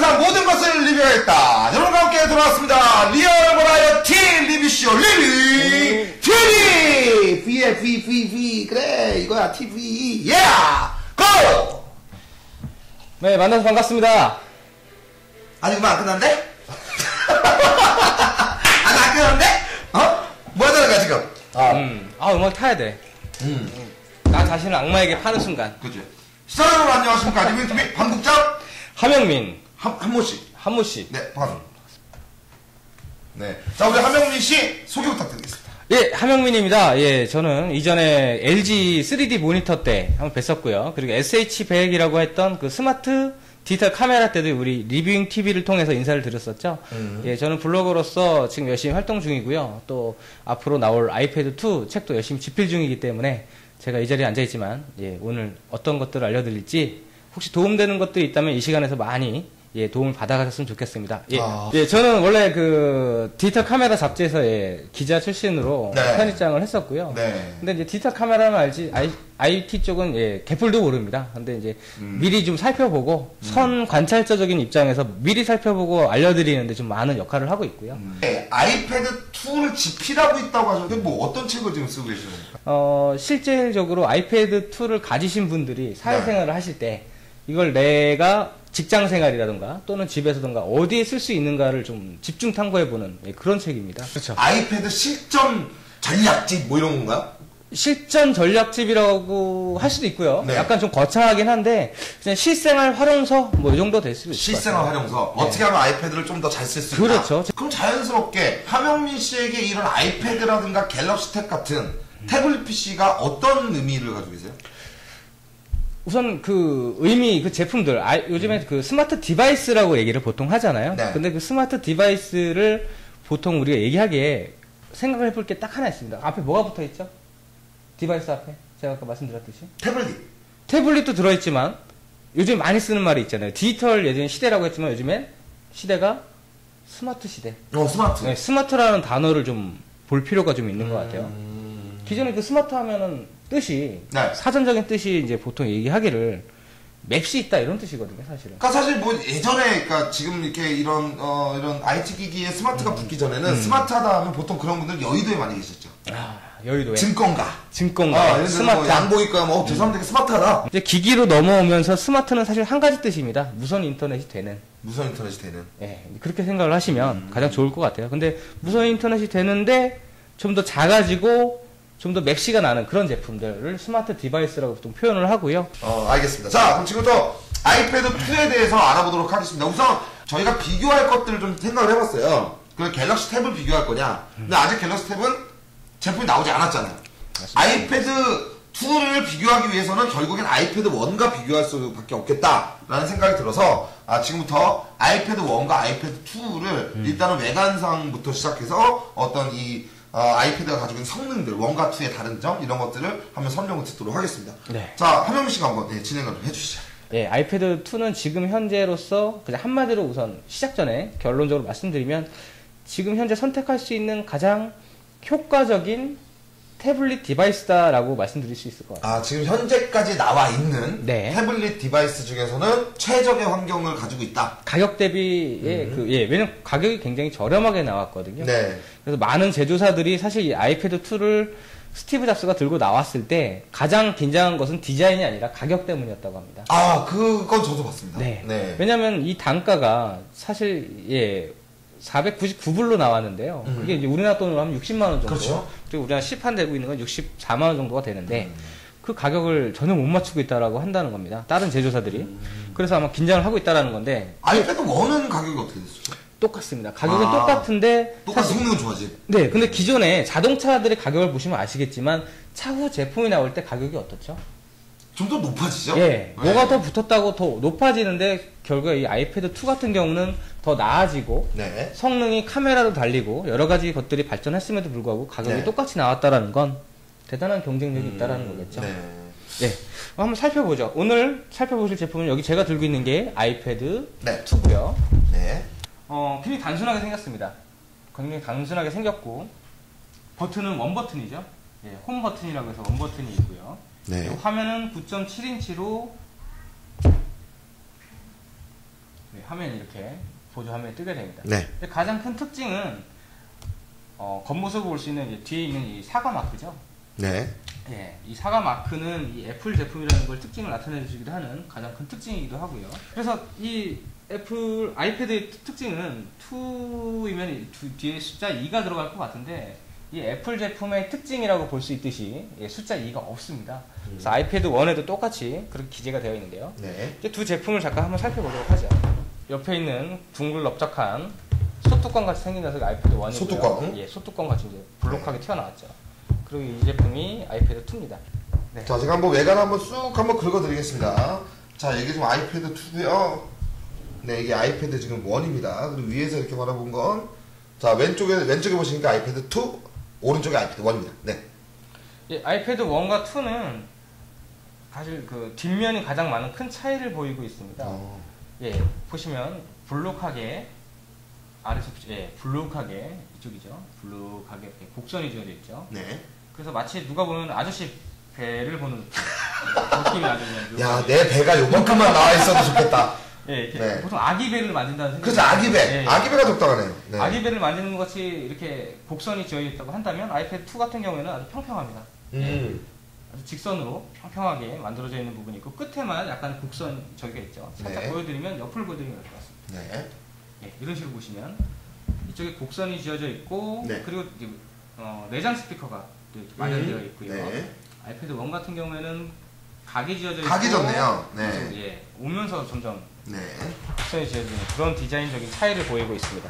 다양한 모든 것을 리뷰하겠다. 여러분과 함께 돌아왔습니다. 리얼 버라이어티 리뷰쇼 리뷰 TV! V 그래 이거야 TV 예! 고! 네, 만나서 반갑습니다. 아니 그만 안 끝났는데? 아니 안 끝났는데? 뭐 하자는 거야 지금? 음악 타야 돼. 나 자신을 악마에게 파는 순간. 그치. 시청자 여러분 안녕하십니까. 리뷰 TV 반국장 하명민. 한모씨. 한모씨. 네, 반갑습니다. 네. 자, 우리 하명민 씨 소개 부탁드리겠습니다. 예, 하명민입니다. 예, 저는 이전에 LG 3D 모니터 때 한번 뵀었고요. 그리고 SH100이라고 했던 그 스마트 디지털 카메라 때도 우리 리뷰잉 TV를 통해서 인사를 드렸었죠. 예, 저는 블로거로서 지금 열심히 활동 중이고요. 또 앞으로 나올 아이패드 2 책도 열심히 집필 중이기 때문에 제가 이 자리에 앉아있지만, 예, 오늘 어떤 것들을 알려드릴지 혹시 도움되는 것들이 있다면 이 시간에서 많이 예, 도움을 받아가셨으면 좋겠습니다. 예. 예, 저는 원래 그 디지털 카메라 잡지에서 예, 기자 출신으로 네. 편집장을 했었고요. 네. 근데 이제 디지털 카메라는 알지, IT 쪽은 예, 개뿔도 모릅니다. 근데 이제 미리 좀 살펴보고 선 관찰자적인 입장에서 미리 살펴보고 알려드리는데 좀 많은 역할을 하고 있고요. 네, 아이패드 2를 집필하고 있다고 하셨는데 뭐 어떤 책을 지금 쓰고 계시는 겁니까? 실제적으로 아이패드 2를 가지신 분들이 사회생활을 하실 때 이걸 내가 직장 생활이라든가 또는 집에서든가 어디에 쓸 수 있는가를 좀 집중 탐구해보는 예, 그런 책입니다. 그렇죠. 아이패드 실전 전략집 뭐 이런 건가요? 실전 전략집이라고 할 수도 있고요. 네. 약간 좀 거창하긴 한데 그냥 실생활 활용서 뭐 이 정도 될 수도 있을 것 실생활 같아요. 활용서. 네. 어떻게 하면 아이패드를 좀 더 잘 쓸 수 있다. 그렇죠. 그럼 자연스럽게 하명민 씨에게 이런 아이패드라든가 갤럭시 탭 같은 태블릿 PC가 어떤 의미를 가지고 계세요? 우선 그 의미, 그 제품들, 요즘에 그 스마트 디바이스라고 얘기를 보통 하잖아요. 네. 근데 그 스마트 디바이스를 보통 우리가 얘기하기에 생각을 해볼 게 딱 하나 있습니다. 앞에 뭐가 붙어 있죠? 디바이스 앞에. 제가 아까 말씀드렸듯이. 태블릿. 태블릿도 들어있지만, 요즘 많이 쓰는 말이 있잖아요. 디지털 예전에 시대라고 했지만 요즘엔 시대가 스마트 시대. 스마트. 네, 스마트라는 단어를 좀 볼 필요가 좀 있는 것 같아요. 기존에 그 스마트 하면은 뜻이, 네. 사전적인 뜻이 이제 보통 얘기하기를 맵시 있다 이런 뜻이거든요, 사실은. 그러니까 사실 뭐 예전에 그러니까 지금 이렇게 이런 IT 기기에 스마트가 붙기 전에는 스마트하다 하면 보통 그런 분들 여의도에 많이 계셨죠. 아, 여의도에. 증권가. 증권가. 스마트. 뭐 양보니까 저 사람 되게 스마트하다. 이제 기기로 넘어오면서 스마트는 사실 한 가지 뜻입니다. 무선 인터넷이 되는. 무선 인터넷이 되는. 예, 그렇게 생각을 하시면 가장 좋을 것 같아요. 근데 무선 인터넷이 되는데 좀 더 작아지고 좀 더 맥시가 나는 그런 제품들을 스마트 디바이스라고 좀 표현을 하고요. 알겠습니다. 자, 그럼 지금부터 아이패드 2에 대해서 알아보도록 하겠습니다. 우선 저희가 비교할 것들을 좀 생각을 해봤어요. 그 갤럭시 탭을 비교할 거냐. 근데 아직 갤럭시 탭은 제품이 나오지 않았잖아요. 맞습니다. 아이패드 2를 비교하기 위해서는 결국엔 아이패드 1과 비교할 수밖에 없겠다라는 생각이 들어서 지금부터 아이패드 1과 아이패드 2를 일단은 외관상부터 시작해서 어떤 이 아이패드가 가지고 있는 성능들, 1과 2의 다른 점, 이런 것들을 한번 설명을 듣도록 하겠습니다. 네. 자, 하명민 씨가 한번 진행을 좀 해주시죠. 예, 아이패드 2는 지금 현재로서 그냥 한마디로 우선 시작 전에 결론적으로 말씀드리면 지금 현재 선택할 수 있는 가장 효과적인 태블릿 디바이스다라고 말씀드릴 수 있을 것 같아요. 지금 현재까지 나와 있는 네. 태블릿 디바이스 중에서는 최적의 환경을 가지고 있다. 가격 대비에 왜냐면 가격이 굉장히 저렴하게 나왔거든요. 네. 그래서 많은 제조사들이 사실 이 아이패드 2를 스티브 잡스가 들고 나왔을 때 가장 긴장한 것은 디자인이 아니라 가격 때문이었다고 합니다. 그건 저도 봤습니다. 네. 왜냐면 이 단가가 사실 499불로 나왔는데요. 이게 이제 우리나라 돈으로 하면 60만 원 정도. 그렇죠. 그리고 우리나라 시판되고 있는 건 64만 원 정도가 되는데 그 가격을 전혀 못 맞추고 있다라고 한다는 겁니다. 다른 제조사들이. 그래서 아마 긴장을 하고 있다라는 건데 아이패드 1은 가격이 어떻게 됐었죠? 똑같습니다. 가격은 똑같은데 똑같은 성능은 좋아지. 네, 근데 기존에 자동차들의 가격을 보시면 아시겠지만 차후 제품이 나올 때 가격이 어떻죠? 좀 더 높아지죠? 예, 네. 뭐가 더 붙었다고 더 높아지는데 결국에 이 아이패드 2 같은 경우는 더 나아지고 네. 성능이 카메라도 달리고 여러 가지 것들이 발전했음에도 불구하고 가격이 네. 똑같이 나왔다라는 건 대단한 경쟁력이 있다라는 거겠죠. 네. 네, 한번 살펴보죠. 오늘 살펴보실 제품은 여기 제가 들고 있는 게 아이패드 네. 2고요. 네. 굉장히 단순하게 생겼습니다. 굉장히 단순하게 생겼고 버튼은 원 버튼이죠. 예, 홈 버튼이라고 해서 원 버튼이 있고요. 네. 화면은 9.7인치로 화면이 이렇게 보조 화면이 뜨게 됩니다. 네. 근데 가장 큰 특징은 겉모습을 볼 수 있는 이제 뒤에 있는 이 사과 마크죠. 네. 예, 이 사과 마크는 이 애플 제품이라는 걸 특징을 나타내주기도 하는 가장 큰 특징이기도 하고요. 그래서 이 애플 아이패드의 특징은 2이면 뒤에 숫자 2가 들어갈 것 같은데 이 애플 제품의 특징이라고 볼 수 있듯이 숫자 2가 없습니다. 그래서 아이패드 1에도 똑같이 그렇게 기재가 되어 있는데요. 네. 이제 두 제품을 잠깐 한번 살펴보도록 하죠. 옆에 있는 둥글 넓적한 소뚜껑 같이 생긴 녀석이 아이패드 1이고요. 소뚜껑? 예, 소뚜껑 같이 이제 블록하게 튀어나왔죠. 그리고 이 제품이 아이패드 2입니다. 네. 자, 제가 한번 외관 한번 쑥 한번 긁어드리겠습니다. 자, 이게 지금 아이패드 2고요. 네, 이게 아이패드 지금 1입니다. 그리고 위에서 이렇게 바라본 건, 자, 왼쪽에 보시니까 아이패드 2, 오른쪽에 아이패드 1입니다. 네. 예, 아이패드 1과 2는 사실 그 뒷면이 가장 많은 큰 차이를 보이고 있습니다. 예, 보시면 블록하게 아래서 블록하게 이쪽이죠. 블록하게 이렇게 곡선이 지어져 있죠. 네. 그래서 마치 누가 보면 아저씨 배를 보는 느낌이 아주 그냥 야, 내 배가 요만큼만 나와 있어도 좋겠다. 예, 이렇게 네. 보통 아기 배를 만든다는 생각. 그죠, 아기배. 예, 아기배가 적당하네요. 네. 아기 배를 만드는 것 같이 이렇게 곡선이 지어 있다고 한다면 아이패드 2 같은 경우에는 아주 평평합니다. 아주 직선으로 평평하게 만들어져 있는 부분이 있고 끝에만 약간 곡선 저기가 있죠. 살짝 네. 보여드리면 옆을 보여드리면 될 것 같습니다. 네. 예, 이런 식으로 보시면 이쪽에 곡선이 지어져 있고 네. 그리고 내장 스피커가 이렇게 마련되어 있고요. 네. 아이패드 1 같은 경우에는 각이 지어져 있고 각이 졌네요. 네. 예, 오면서 점점 네. 곡선이 지어지는 그런 디자인적인 차이를 보이고 있습니다.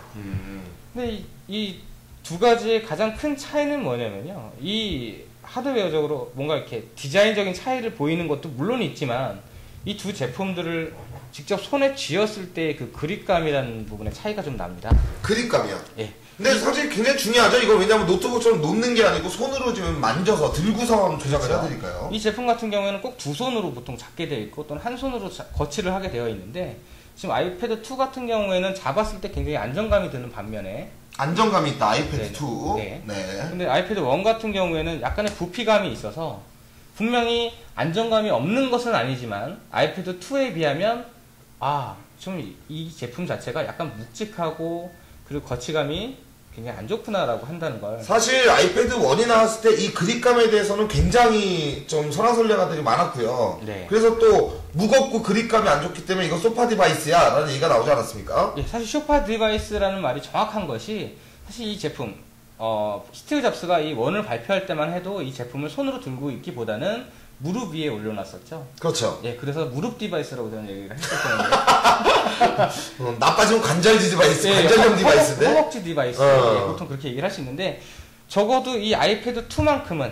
근데 이 두 가지의 가장 큰 차이는 뭐냐면요. 이 하드웨어적으로 뭔가 이렇게 디자인적인 차이를 보이는 것도 물론 있지만 이 두 제품들을 직접 손에 쥐었을 때 그 그립감이라는 부분에 차이가 좀 납니다. 그립감이요? 예. 근데 사실 굉장히 중요하죠. 이거 왜냐면 노트북처럼 놓는 게 아니고 손으로 지금 만져서 들고서 조작을 그렇죠. 해드릴까요? 이 제품 같은 경우에는 꼭 두 손으로 보통 잡게 되어 있고 또는 한 손으로 거치를 하게 되어 있는데 지금 아이패드 2 같은 경우에는 잡았을 때 굉장히 안정감이 드는 반면에 안정감이 있다. 아이패드 네. 2. 네. 네. 근데 아이패드 1 같은 경우에는 약간의 부피감이 있어서 분명히 안정감이 없는 것은 아니지만 아이패드 2에 비하면 좀 이 제품 자체가 약간 묵직하고 그리고 거치감이 굉장히 안 좋구나라고 한다는 걸. 사실 아이패드 1이 나왔을 때 이 그립감에 대해서는 굉장히 좀 설왕설래가들이 많았고요. 네. 그래서 또 무겁고 그립감이 안 좋기 때문에 이거 소파 디바이스야 라는 얘기가 나오지 않았습니까? 예, 사실 소파 디바이스라는 말이 정확한 것이 사실 이 제품 스티브 잡스가 이 원을 발표할 때만 해도 이 제품을 손으로 들고 있기보다는 무릎 위에 올려놨었죠. 그렇죠. 예, 그래서 무릎 디바이스라고 저는 얘기를 했었거든요. 나빠지면 관절지 디바이스, 관절형 디바이스인데. 허벅지 디바이스. 예, 보통 그렇게 얘기를 할 수 있는데 적어도 이 아이패드 2만큼은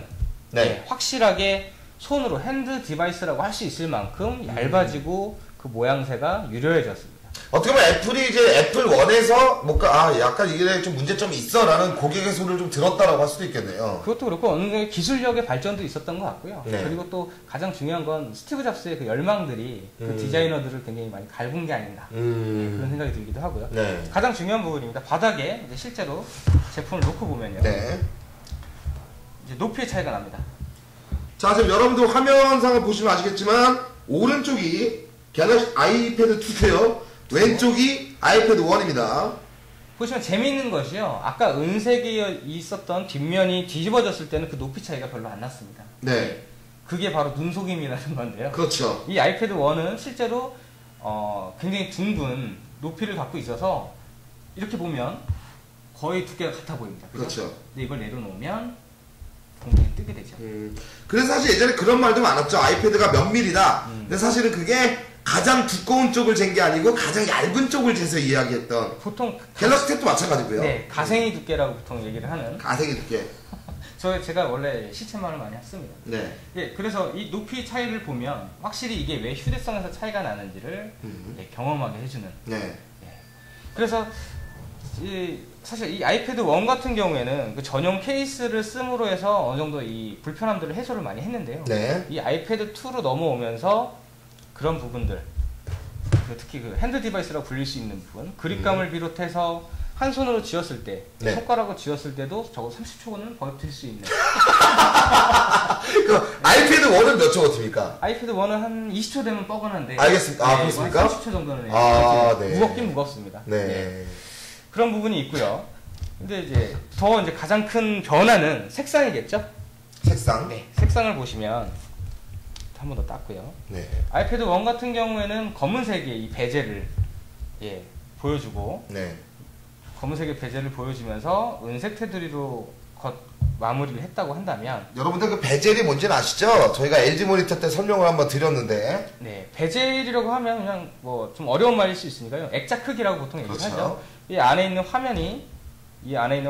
네. 예, 확실하게 손으로 핸드 디바이스라고 할 수 있을 만큼 얇아지고 그 모양새가 유려해졌습니다. 어떻게 보면 애플이 이제 애플 1에서 뭔가 약간 이게 좀 문제점이 있어라는 고객의 소리를 좀 들었다라고 할 수도 있겠네요. 그것도 그렇고 어느 정도 기술력의 발전도 있었던 것 같고요. 네. 그리고 또 가장 중요한 건 스티브 잡스의 그 열망들이 그 디자이너들을 굉장히 많이 갈군 게 아닌가 그런 생각이 들기도 하고요. 네. 가장 중요한 부분입니다. 바닥에 이제 실제로 제품을 놓고 보면요. 네. 이제 높이의 차이가 납니다. 자, 지금 여러분들 화면상을 보시면 아시겠지만 오른쪽이 갤럭시 아이패드 2세요. 왼쪽이 아이패드 1입니다. 보시면 재미있는 것이요. 아까 은색이 있었던 뒷면이 뒤집어졌을 때는 그 높이 차이가 별로 안 났습니다. 네. 그게 바로 눈속임이라는 건데요. 그렇죠. 이 아이패드 1은 실제로 굉장히 둥근 높이를 갖고 있어서 이렇게 보면 거의 두께가 같아 보입니다. 그죠? 그렇죠. 근데 이걸 내려놓으면 굉장히 뜨게 되죠. 그래서 사실 예전에 그런 말도 많았죠. 아이패드가 몇 밀리다. 근데 사실은 그게 가장 두꺼운 쪽을 잰 게 아니고 가장 얇은 쪽을 재서 이야기했던 보통 갤럭시 탭도 마찬가지고요. 네, 가생이 두께라고 보통 얘기를 하는. 가생이 두께. 제가 원래 시체말을 많이 했습니다. 네. 예, 그래서 이 높이 차이를 보면 확실히 이게 왜 휴대성에서 차이가 나는지를 예, 경험하게 해주는. 네. 예. 그래서 사실 이 아이패드 1 같은 경우에는 그 전용 케이스를 씀으로 해서 어느 정도 이 불편함들을 해소를 많이 했는데요. 네. 이 아이패드 2로 넘어오면서 그런 부분들, 특히 그 핸드 디바이스라고 불릴 수 있는 부분, 그립감을 비롯해서 한 손으로 쥐었을 때, 네. 손가락으로 쥐었을 때도 적어도 30초는 버틸 수 있는. 그 아이패드 1은 몇 초 버팁니까? 아이패드 1은 한 20초 되면 뻐근한데. 알겠습니다. 아, 네, 그렇습니까? 한 30초 정도는. 아, 네. 무겁긴 무겁습니다. 네. 네. 그런 부분이 있고요. 근데 이제 이제 가장 큰 변화는 색상이겠죠? 색상. 네. 색상을 보시면 한 번 더 땄고요. 네. 아이패드 1 같은 경우에는 검은색의 이 베젤을 보여주고 네. 검은색의 베젤을 보여주면서 은색 테두리로 마무리를 했다고 한다면 여러분들 그 베젤이 뭔지는 아시죠? 저희가 LG 모니터 때 설명을 한번 드렸는데. 네, 베젤이라고 하면 그냥 뭐 좀 어려운 말일 수 있으니까요. 액자 크기라고 보통 그렇죠. 얘기하죠. 이 안에 있는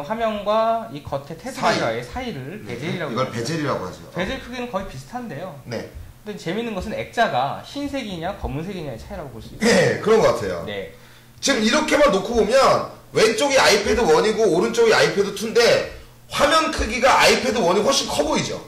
화면과 이 겉에 테두리와의 사이를 베젤이라고 이걸 합니다. 베젤이라고 하죠. 베젤 크기는 거의 비슷한데요. 네. 근데 재밌는 것은 액자가 흰색이냐 검은색이냐의 차이라고 볼 수 있어요. 네, 그런 것 같아요. 네. 지금 이렇게만 놓고 보면 왼쪽이 아이패드 1이고 오른쪽이 아이패드 2인데 화면 크기가 아이패드 1이 훨씬 커 보이죠?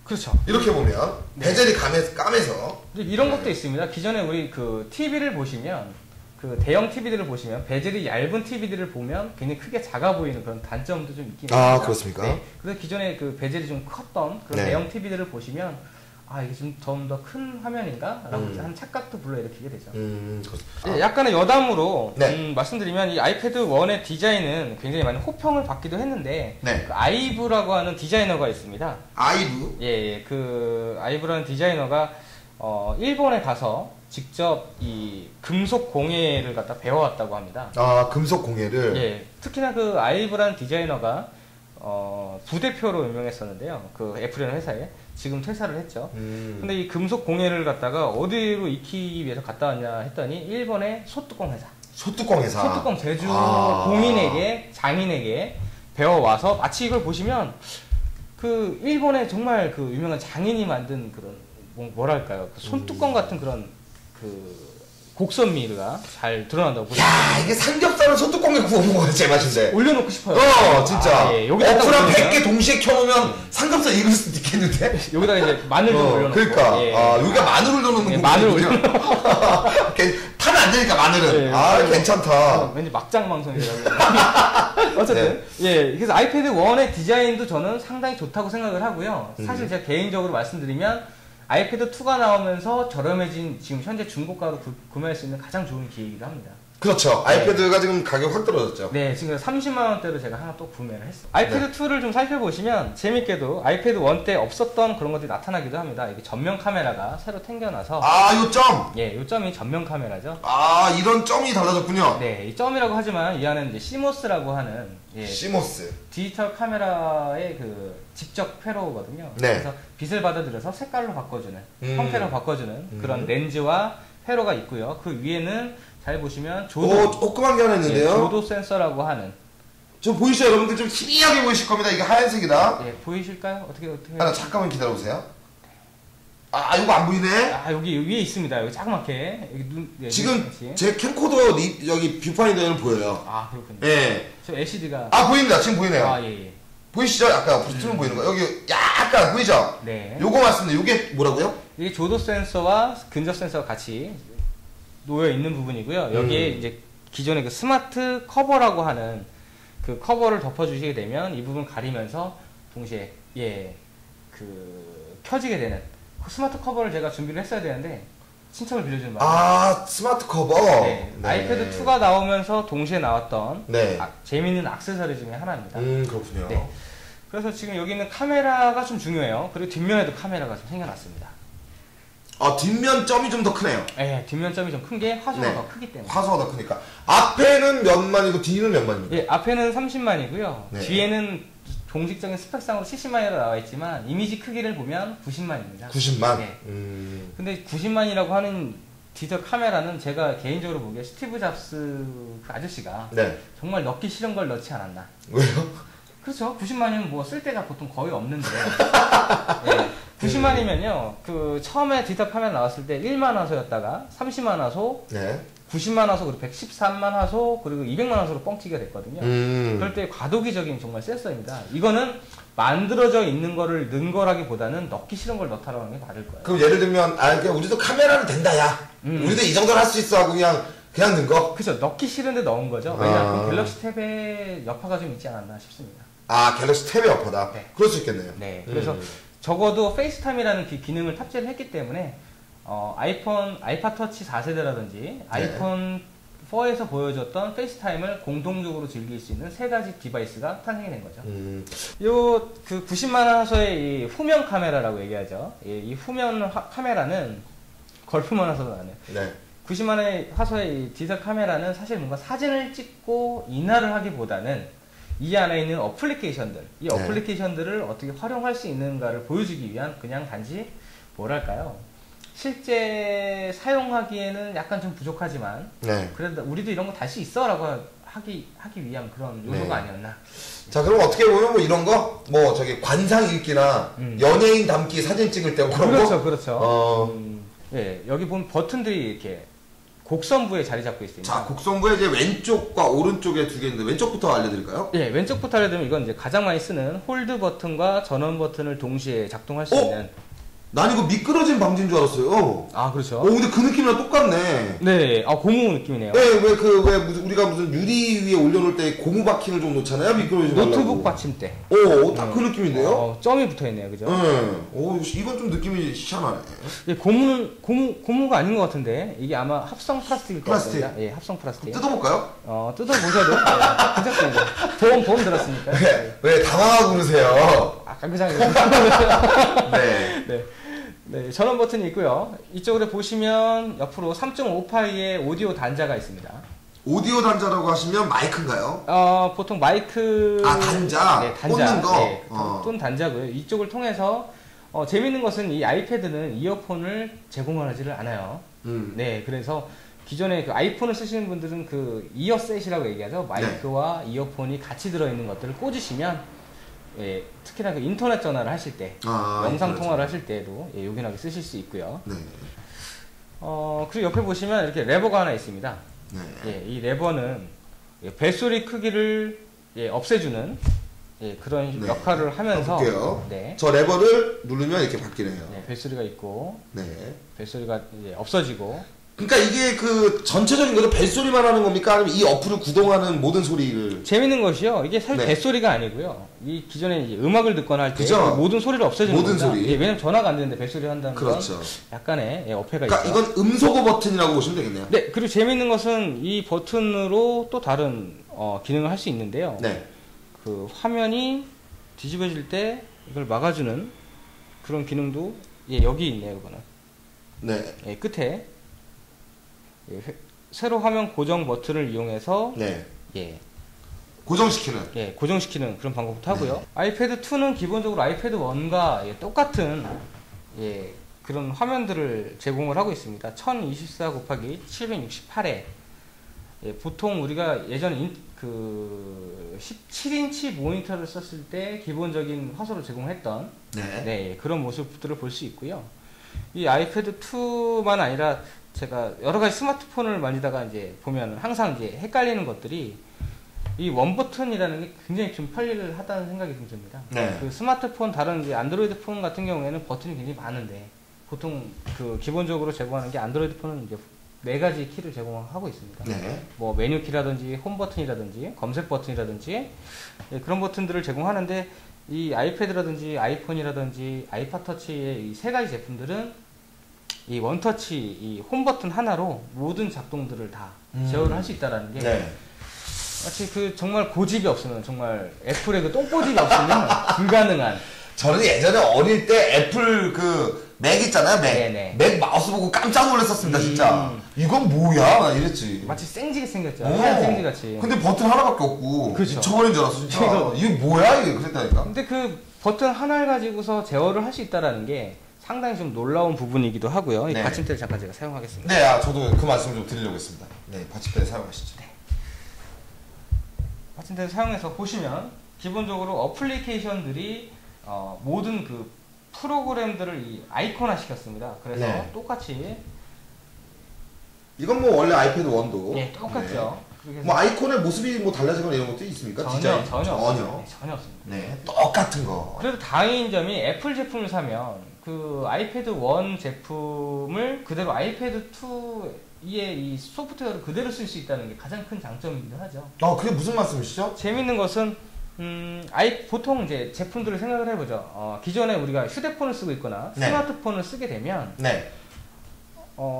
그렇죠. 이렇게 보면 네. 베젤이 까매서 이런 것도 있습니다. 기존에 우리 그 TV를 보시면 그 대형 TV들을 보시면 베젤이 얇은 TV들을 보면 굉장히 크게 작아 보이는 그런 단점도 좀 있긴 아, 합니다. 그렇습니까? 네. 그래서 기존에 그 베젤이 좀 컸던 그런 네. 대형 TV들을 보시면 이게 좀 더 큰 화면인가? 라고 한 착각도 불러일으키게 되죠. 그렇습니다. 네, 약간의 여담으로 네. 말씀드리면 이 아이패드 1의 디자인은 굉장히 많은 호평을 받기도 했는데 네. 그 아이브라고 하는 디자이너가 있습니다. 아이브? 예, 그 아이브라는 디자이너가 일본에 가서 직접 이 금속 공예를 갖다 배워왔다고 합니다. 아, 금속 공예를? 예, 특히나 그 아이브라는 디자이너가 부대표로 유명했었는데요. 그 애플이라는 회사에 지금 퇴사를 했죠. 근데 이 금속 공예를 갖다가 어디로 익히기 위해서 갔다 왔냐 했더니 일본의 소뚜껑 회사. 소뚜껑 회사. 소뚜껑 제조 공인에게 장인에게 배워와서 마치 이걸 보시면 그 일본의 정말 그 유명한 장인이 만든 그런 뭐랄까요 그 손뚜껑 같은 그런 그 곡선미가 잘 드러난다고 보시면 야, 이게 삼겹살을 소뚜껑에 구워 먹어야 제맛인데. 올려놓고 싶어요. 진짜. 예, 여기다가 어플 한 올려놓으면 100개 동시에 켜놓으면 삼겹살 익을 수도 있겠는데? 여기다가 이제 마늘 좀 올려놓고. 그러니까. 예. 여기가 마늘을 넣는 예, 거. 마늘 타면 안 되니까, 마늘은. 예, 괜찮다. 왠지 막장 방송이라고. 어쨌든 예, 그래서 아이패드 1의 디자인도 저는 상당히 좋다고 생각을 하고요. 사실 제가 개인적으로 말씀드리면 아이패드 2가 나오면서 저렴해진 지금 현재 중고가로 구매할 수 있는 가장 좋은 기회이기도 합니다. 그렇죠. 아이패드가 지금 가격 확 떨어졌죠. 네, 지금 30만원대로 제가 하나 또 구매를 했어요. 아이패드 2를 좀 살펴보시면 재밌게도 아이패드 1 때 없었던 그런 것들이 나타나기도 합니다. 이게 전면 카메라가 새로 생겨나서 요 점! 예, 요 점이 전면 카메라죠. 이런 점이 달라졌군요. 네, 이 점이라고 하지만 이 안에는 이제 시모스라고 하는 시모스. 디지털 카메라의 그 직접 회로거든요. 네. 그래서 빛을 받아들여서 색깔로 바꿔주는, 형태로 바꿔주는 그런 렌즈와 회로가 있고요. 그 위에는 잘 보시면 조그만 게 하나 있는데요. 조도 센서라고 하는. 좀 보이시죠? 여러분들 좀 희미하게 보이실 겁니다. 이게 하얀색이다. 예, 보이실까요? 어떻게. 잠깐만 기다려보세요. 이거 안 보이네? 여기 위에 있습니다. 여기 자그맣게. 여기 지금 제 캠코더 여기 뷰파인더에는 보여요. 그렇군요. 예. 저 LCD가. 보입니다. 지금 보이네요. 예. 보이시죠? 아까 불투명 보이는 거. 여기 약간 보이죠? 네. 요거 맞습니다. 요게 뭐라고요? 이게 조도 센서와 근접 센서가 같이 놓여 있는 부분이고요. 여기에 이제 기존의 그 스마트 커버라고 하는 그 커버를 덮어주시게 되면 이 부분 가리면서 동시에 켜지게 되는 그 스마트 커버를 제가 준비를 했어야 되는데 신청을 빌려주는 바람에 스마트 커버. 네. 아이패드 2가 나오면서 동시에 나왔던 재미있는 액세서리 중에 하나입니다. 그렇군요. 네. 그래서 지금 여기 있는 카메라가 좀 중요해요. 그리고 뒷면에도 카메라가 좀 생겨났습니다. 뒷면 점이 좀 더 크네요. 네, 뒷면 점이 좀 큰 게 화소가 더 크기 때문에. 화소가 더 크니까. 앞에는 몇만이고 뒤는 몇만입니까? 예, 앞에는 30만이고요. 네. 뒤에는 공식적인 스펙상으로 70만이라고 나와 있지만 이미지 크기를 보면 90만입니다. 90만? 네. 근데 90만이라고 하는 디지털 카메라는 제가 개인적으로 보기에 스티브 잡스 그 아저씨가 정말 넣기 싫은 걸 넣지 않았나. 왜요? 그렇죠. 90만이면 뭐 쓸 데가 보통 거의 없는데. 90만이면요. 그 처음에 디지털 카메라 나왔을 때 1만 화소였다가 30만 화소, 90만 화소, 그리고 113만 화소, 그리고 200만 화소로 뻥튀기가 됐거든요. 그럴 때 과도기적인 정말 센서입니다. 이거는 만들어져 있는 거를 넣은 거라기보다는 넣기 싫은 걸 넣다라는 게 맞을 거예요. 그럼 예를 들면 그냥 우리도 카메라는 된다 야. 우리도 이 정도는 할 수 있어 하고 그냥 그냥 넣은 거? 그죠. 넣기 싫은데 넣은 거죠. 왜냐하면 아. 갤럭시 탭에 여파가 좀 있지 않았나 싶습니다. 아, 갤럭시 탭의 여파다. 네. 그럴 수 있겠네요. 네. 그래서 적어도 페이스타임이라는 기능을 탑재를 했기 때문에 아이팟 터치 4세대라든지 아이폰 4에서 보여줬던 페이스타임을 공동적으로 즐길 수 있는 세 가지 디바이스가 탄생이 된 거죠. 요 그 90만 원 화소의 이 후면 카메라라고 얘기하죠. 이 후면 카메라는 걸프만 화소도 나네요. 네. 90만 원의 화소의 이 디지털 카메라는 사실 뭔가 사진을 찍고 인화를 하기보다는 이 안에 있는 어플리케이션들, 이 네. 어플리케이션들을 어떻게 활용할 수 있는가를 보여주기 위한 그냥 단지 뭐랄까요? 실제 사용하기에는 약간 좀 부족하지만 네. 그래도 우리도 이런 거 달 수 있어라고 하기 위한 그런 요소가 네. 아니었나. 자, 그럼 어떻게 보면 뭐 이런 거, 뭐 저기 관상 읽기나 연예인 담기 사진 찍을 때 그런 그렇죠, 거? 그렇죠. 예, 여기 보면 버튼들이 이렇게 곡선부에 자리 잡고 있습니다. 자, 곡선부에 이제 왼쪽과 오른쪽에 두 개 있는데 왼쪽부터 알려드릴까요? 예, 왼쪽부터 알려드리면 이건 이제 가장 많이 쓰는 홀드 버튼과 전원 버튼을 동시에 작동할 수 어? 있는. 난 이거 미끄러진 방지인 줄 알았어요. 아, 그렇죠. 근데 그 느낌이랑 똑같네. 네, 고무 느낌이네요. 왜 우리가 무슨 유리 위에 올려놓을 때 고무 바킹을 좀 놓잖아요? 미끄러지지 말라고. 노트북 받침대. 딱 그 느낌인데요? 점이 붙어 있네요, 그죠? 이건 좀 느낌이 희한하네. 예, 고무가 아닌 것 같은데 이게 아마 합성 플라스틱일 것 플라스틱. 같습니다. 예, 합성 플라스틱. 뜯어볼까요? 뜯어보셔도 괜찮습니다. 보험 들었으니까. 왜 당황하고 그러세요? 깡그장이. 네. 네. 네, 전원 버튼이 있고요. 이쪽으로 보시면 옆으로 3.5파이의 오디오 단자가 있습니다. 오디오 단자라고 하시면 마이크인가요? 보통 마이크. 단자? 네, 단자. 꽂는 거? 네, 또는 단자고요. 이쪽을 통해서 재밌는 것은 이 아이패드는 이어폰을 제공하지를 않아요. 네, 그래서 기존에 그 아이폰을 쓰시는 분들은 그 이어셋이라고 얘기하죠. 마이크와 이어폰이 같이 들어있는 것들을 꽂으시면 예, 특히나 그 인터넷 전화를 하실 때, 영상 통화를 하실 때도 요긴하게 쓰실 수 있고요. 네. 그리고 옆에 보시면 이렇게 레버가 하나 있습니다. 네. 예, 이 레버는 벨소리 크기를 없애주는 그런 네. 역할을 하면서 볼게요. 네. 저 레버를 누르면 이렇게 바뀌네요. 네, 벨소리가 있고 네. 벨소리가 이제 없어지고. 그러니까 이게 그 전체적인 거는 벨소리만 하는 겁니까? 아니면 이 어플을 구동하는 모든 소리를? 재밌는 것이요. 이게 사실 네. 벨소리가 아니고요. 이 기존에 이제 음악을 듣거나 할 때 그죠? 모든 소리를 없애주는 모든 겁니다. 소리. 예, 왜냐면 전화가 안 되는데 벨소리를 한다는 그렇죠. 건 약간의 어폐가 그러니까 있죠. 이건 음소거 버튼이라고 보시면 되겠네요. 네, 그리고 재밌는 것은 이 버튼으로 또 다른 기능을 할 수 있는데요. 네. 그 화면이 뒤집어질 때 이걸 막아주는 그런 기능도 여기 있네요. 이거는 네. 끝에 세로 화면 고정 버튼을 이용해서 네. 고정시키는 고정시키는 그런 방법부터 하고요. 네. 아이패드 2는 기본적으로 아이패드 1과 똑같은 그런 화면들을 제공을 하고 있습니다. 1024 곱하기 768에 보통 우리가 예전에 그 17인치 모니터를 썼을 때 기본적인 화소를 제공했던 그런 모습들을 볼 수 있고요. 이 아이패드 2만 아니라 제가 여러 가지 스마트폰을 만지다가 이제 보면 항상 이제 헷갈리는 것들이 이 원 버튼이라는 게 굉장히 좀 편리하다는 생각이 좀 듭니다. 네. 그 스마트폰 다른 이제 안드로이드 폰 같은 경우에는 버튼이 굉장히 많은데 보통 그 기본적으로 제공하는 게 안드로이드 폰은 이제 4가지 키를 제공하고 있습니다. 네. 뭐 메뉴 키라든지 홈 버튼이라든지 검색 버튼이라든지 그런 버튼들을 제공하는데 이 아이패드라든지 아이폰이라든지 아이팟 터치의 이 3가지 제품들은 이 원터치 이 홈 버튼 하나로 모든 작동들을 다 제어를 할 수 있다라는 게 마치 그 정말 고집이 없으면 정말 애플의 그 똥고집이 없으면 불가능한. 저는 예전에 어릴 때 애플 그 맥 있잖아요, 맥. 네네. 맥 마우스 보고 깜짝 놀랐었습니다, 진짜. 이건 뭐야? 나 이랬지. 마치 생지게 생겼죠. 하얀 생지 같이. 근데 버튼 하나밖에 없고. 그렇죠. 미쳐버린 줄 알았어, 진짜. 이게 뭐야? 이게 그랬다니까. 근데 그 버튼 하나를 가지고서 제어를 할 수 있다라는 게 상당히 좀 놀라운 부분이기도 하고요. 이 네. 받침대를 잠깐 제가 사용하겠습니다. 네, 저도 그 말씀 좀 드리려고 했습니다. 네, 받침대 사용하시죠. 네. 받침대를 사용해서 보시면 기본적으로 어플리케이션들이 모든 그 프로그램들을 이 아이콘화 시켰습니다. 그래서 똑같이 이건 뭐 원래 아이패드 1도 똑같죠. 그렇게 뭐 아이콘의 모습이 뭐 달라지거나 이런 것도 있습니까? 전혀 디자인? 전혀 없습니다. 네, 똑같은 거. 그래도 다행인 점이 애플 제품을 사면 그 아이패드 1 제품을 그대로 아이패드 이에 이 소프트웨어를 그대로 쓸 수 있다는 게 가장 큰 장점이기도 하죠. 그게 무슨 말씀이시죠? 재밌는 것은 보통 이제 제품들을 생각을 해보죠. 기존에 우리가 휴대폰을 쓰고 있거나 네. 스마트폰을 쓰게 되면 네.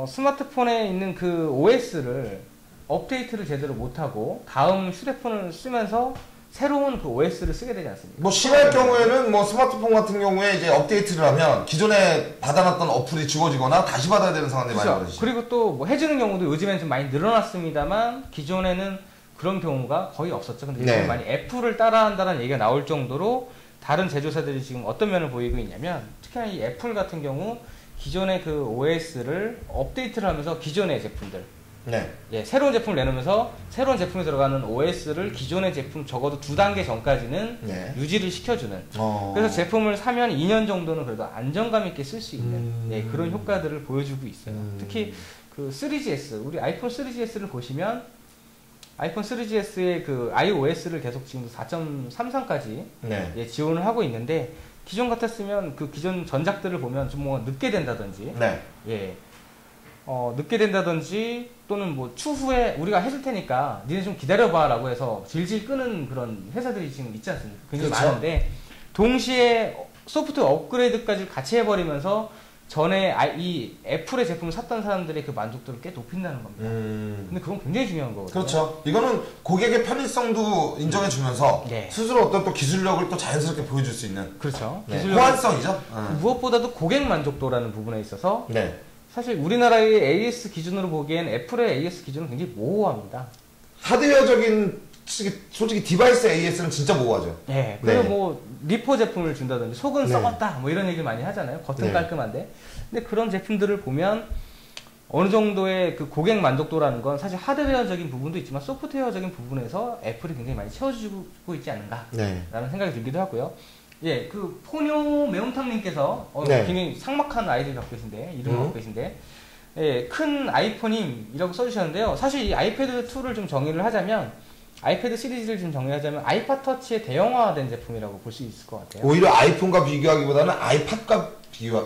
스마트폰에 있는 그 OS를 업데이트를 제대로 못하고 다음 휴대폰을 쓰면서 새로운 그 OS를 쓰게 되지 않습니까? 뭐 심할 경우에는 뭐 스마트폰 같은 경우에 이제 업데이트를 하면 기존에 받아놨던 어플이 지워지거나 다시 받아야 되는 상황이 많이 그렇죠. 벌어지죠. 그리고 또 뭐 해주는 경우도 요즘에는 좀 많이 늘어났습니다만 기존에는 그런 경우가 거의 없었죠. 근데 요즘 네. 많이 애플을 따라한다는 얘기가 나올 정도로 다른 제조사들이 지금 어떤 면을 보이고 있냐면 특히나 이 애플 같은 경우 기존의 그 OS를 업데이트를 하면서 기존의 제품들 네. 예, 새로운 제품을 내놓으면서 새로운 제품에 들어가는 OS를 기존의 제품 적어도 2단계 전까지는 네. 유지를 시켜주는 어. 그래서 제품을 사면 2년 정도는 그래도 안정감 있게 쓸 수 있는 예, 그런 효과들을 보여주고 있어요. 특히 그 3GS 우리 아이폰 3GS를 보시면 아이폰 3GS의 그 iOS를 계속 지금 4.33까지 네. 예, 지원을 하고 있는데 기존 같았으면 그 기존 전작들을 보면 좀 뭐 늦게 된다든지 네. 예. 늦게 된다든지 또는 뭐 추후에 우리가 해줄 테니까 니네 좀 기다려봐 라고 해서 질질 끄는 그런 회사들이 지금 있지 않습니까? 굉장히 그렇죠. 많은데 동시에 소프트웨어 업그레이드까지 같이 해버리면서 전에 이 애플의 제품을 샀던 사람들의 그 만족도를 꽤 높인다는 겁니다. 근데 그건 굉장히 중요한 거거든요. 그렇죠. 이거는 고객의 편의성도 인정해주면서 네. 스스로 어떤 또 기술력을 또 자연스럽게 보여줄 수 있는 그렇죠. 네. 기술력- 호환성이죠. 무엇보다도 고객 만족도라는 부분에 있어서 네. 사실 우리나라의 AS 기준으로 보기엔 애플의 AS 기준은 굉장히 모호합니다. 하드웨어적인 솔직히 디바이스 AS는 진짜 모호하죠. 예, 그래서 네. 뭐 리포 제품을 준다든지 속은 네. 썩었다 뭐 이런 얘기를 많이 하잖아요. 겉은 네. 깔끔한데 근데 그런 제품들을 보면 어느 정도의 그 고객 만족도라는 건 사실 하드웨어적인 부분도 있지만 소프트웨어적인 부분에서 애플이 굉장히 많이 채워주고 있지 않는가라는 네. 생각이 들기도 하고요. 예, 그 포뇨 매운탕님께서 네. 굉장히 삭막한 아이디를 갖고 계신데 이름을 갖고 계신데 예, 큰 아이폰임이라고 써주셨는데요. 사실 이 아이패드 2를 좀 정의를 하자면 아이패드 시리즈를 좀 정리하자면 아이팟 터치의 대형화된 제품이라고 볼 수 있을 것 같아요. 오히려 아이폰과 비교하기보다는 아이팟과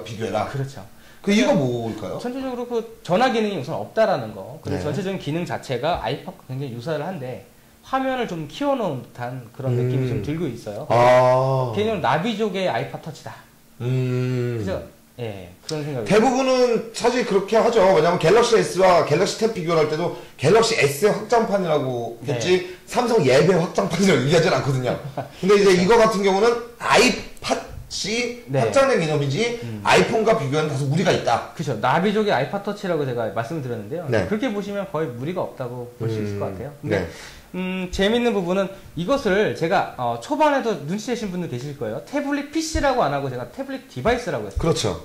비교해라. 그렇죠. 그 이유가 뭘까요? 전체적으로 그 전화 기능이 우선 없다라는 거. 그리고 네. 전체적인 기능 자체가 아이팟과 굉장히 유사를 한데 화면을 좀 키워놓은 듯한 그런 느낌이 좀 들고 있어요. 개념 나비족의 아이팟 터치다. 그죠? 예, 그런 생각이. 대부분은 사실 그렇게 하죠. 왜냐하면 갤럭시 S와 갤럭시 탭 비교를 할 때도 갤럭시 S의 확장판이라고 했지 삼성 예배 확장판이라고 얘기하진 않거든요. 근데 이제 이거 같은 경우는 아이팟이 네. 확장된 개념이지 아이폰과 비교하면 다소 무리가 있다. 그죠. 나비족의 아이팟 터치라고 제가 말씀을 드렸는데요. 네. 그렇게 보시면 거의 무리가 없다고 볼 수 있을 것 같아요. 근데 네. 재밌는 부분은 이것을 제가 초반에도 눈치채신 분들 계실 거예요. 태블릿 PC라고 안 하고 제가 태블릿 디바이스라고 했어요. 그렇죠.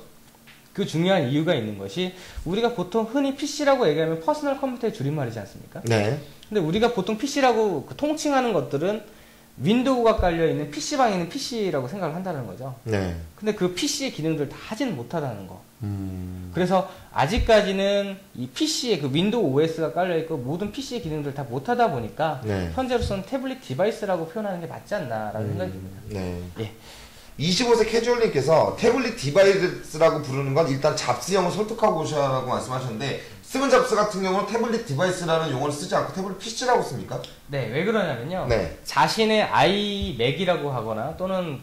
그 중요한 이유가 있는 것이 우리가 보통 흔히 PC라고 얘기하면 퍼스널 컴퓨터의 줄임말이지 않습니까? 네. 근데 우리가 보통 PC라고 통칭하는 것들은 윈도우가 깔려있는 PC방에 있는 PC라고 생각을 한다는 거죠. 네. 근데 그 PC의 기능들 다 하지는 못하다는 거. 그래서 아직까지는 이 PC에 그 윈도우 OS가 깔려있고 모든 PC의 기능들 다 못하다 보니까 네. 현재로서는 태블릿 디바이스라고 표현하는 게 맞지 않나라는 생각이 듭니다. 네. 예. 25세 캐주얼님께서 태블릿 디바이스라고 부르는 건 일단 잡스형을 설득하고 오셔라고 말씀하셨는데 스븐 잡스 같은 경우는 태블릿 디바이스라는 용어를 쓰지 않고 태블릿 PC라고 씁니까? 네, 왜 그러냐면요. 네. 자신의 아이맥이라고 하거나 또는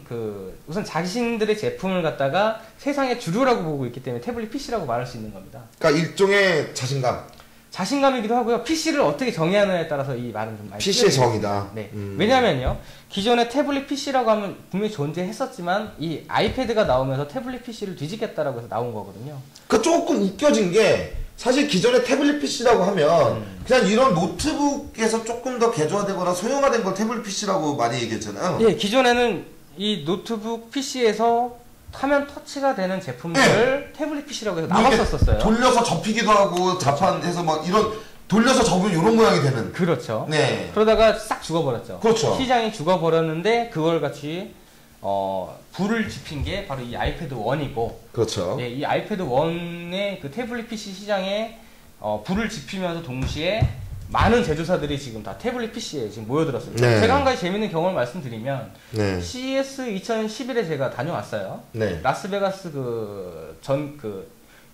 우선 자신들의 제품을 갖다가 세상의 주류라고 보고 있기 때문에 태블릿 PC라고 말할 수 있는 겁니다. 그러니까 일종의 자신감. 자신감이기도 하고요. PC를 어떻게 정의하느냐에 따라서 이 말은 좀 많이 PC의 틀려져요. 정의다. 네. 왜냐면요. 기존에 태블릿 PC라고 하면 분명히 존재했었지만 이 아이패드가 나오면서 태블릿 PC를 뒤집겠다라고 해서 나온 거거든요. 그 조금 웃겨진 게 사실 기존에 태블릿 PC라고 하면 그냥 이런 노트북에서 조금 더 개조화되거나 소형화된 걸 태블릿 PC라고 많이 얘기했잖아요. 예, 기존에는 이 노트북 PC에서 화면 터치가 되는 제품들을 태블릿 PC라고 해서 뭐 이렇게 나왔었어요. 돌려서 접히기도 하고 자판해서 막 이런 돌려서 접으면 이런 모양이 되는. 그렇죠. 네. 그러다가 싹 죽어버렸죠. 그렇죠. 시장이 죽어버렸는데 그걸 같이 불을 지핀 게 바로 이 아이패드 1이고 그렇죠. 예, 이 아이패드 1의 그 태블릿 PC 시장에 불을 지피면서 동시에 많은 제조사들이 지금 다 태블릿 PC에 지금 모여들었습니다. 네. 제가 한 가지 재밌는 경험을 말씀드리면 네. CES 2011에 제가 다녀왔어요. 네. 라스베가스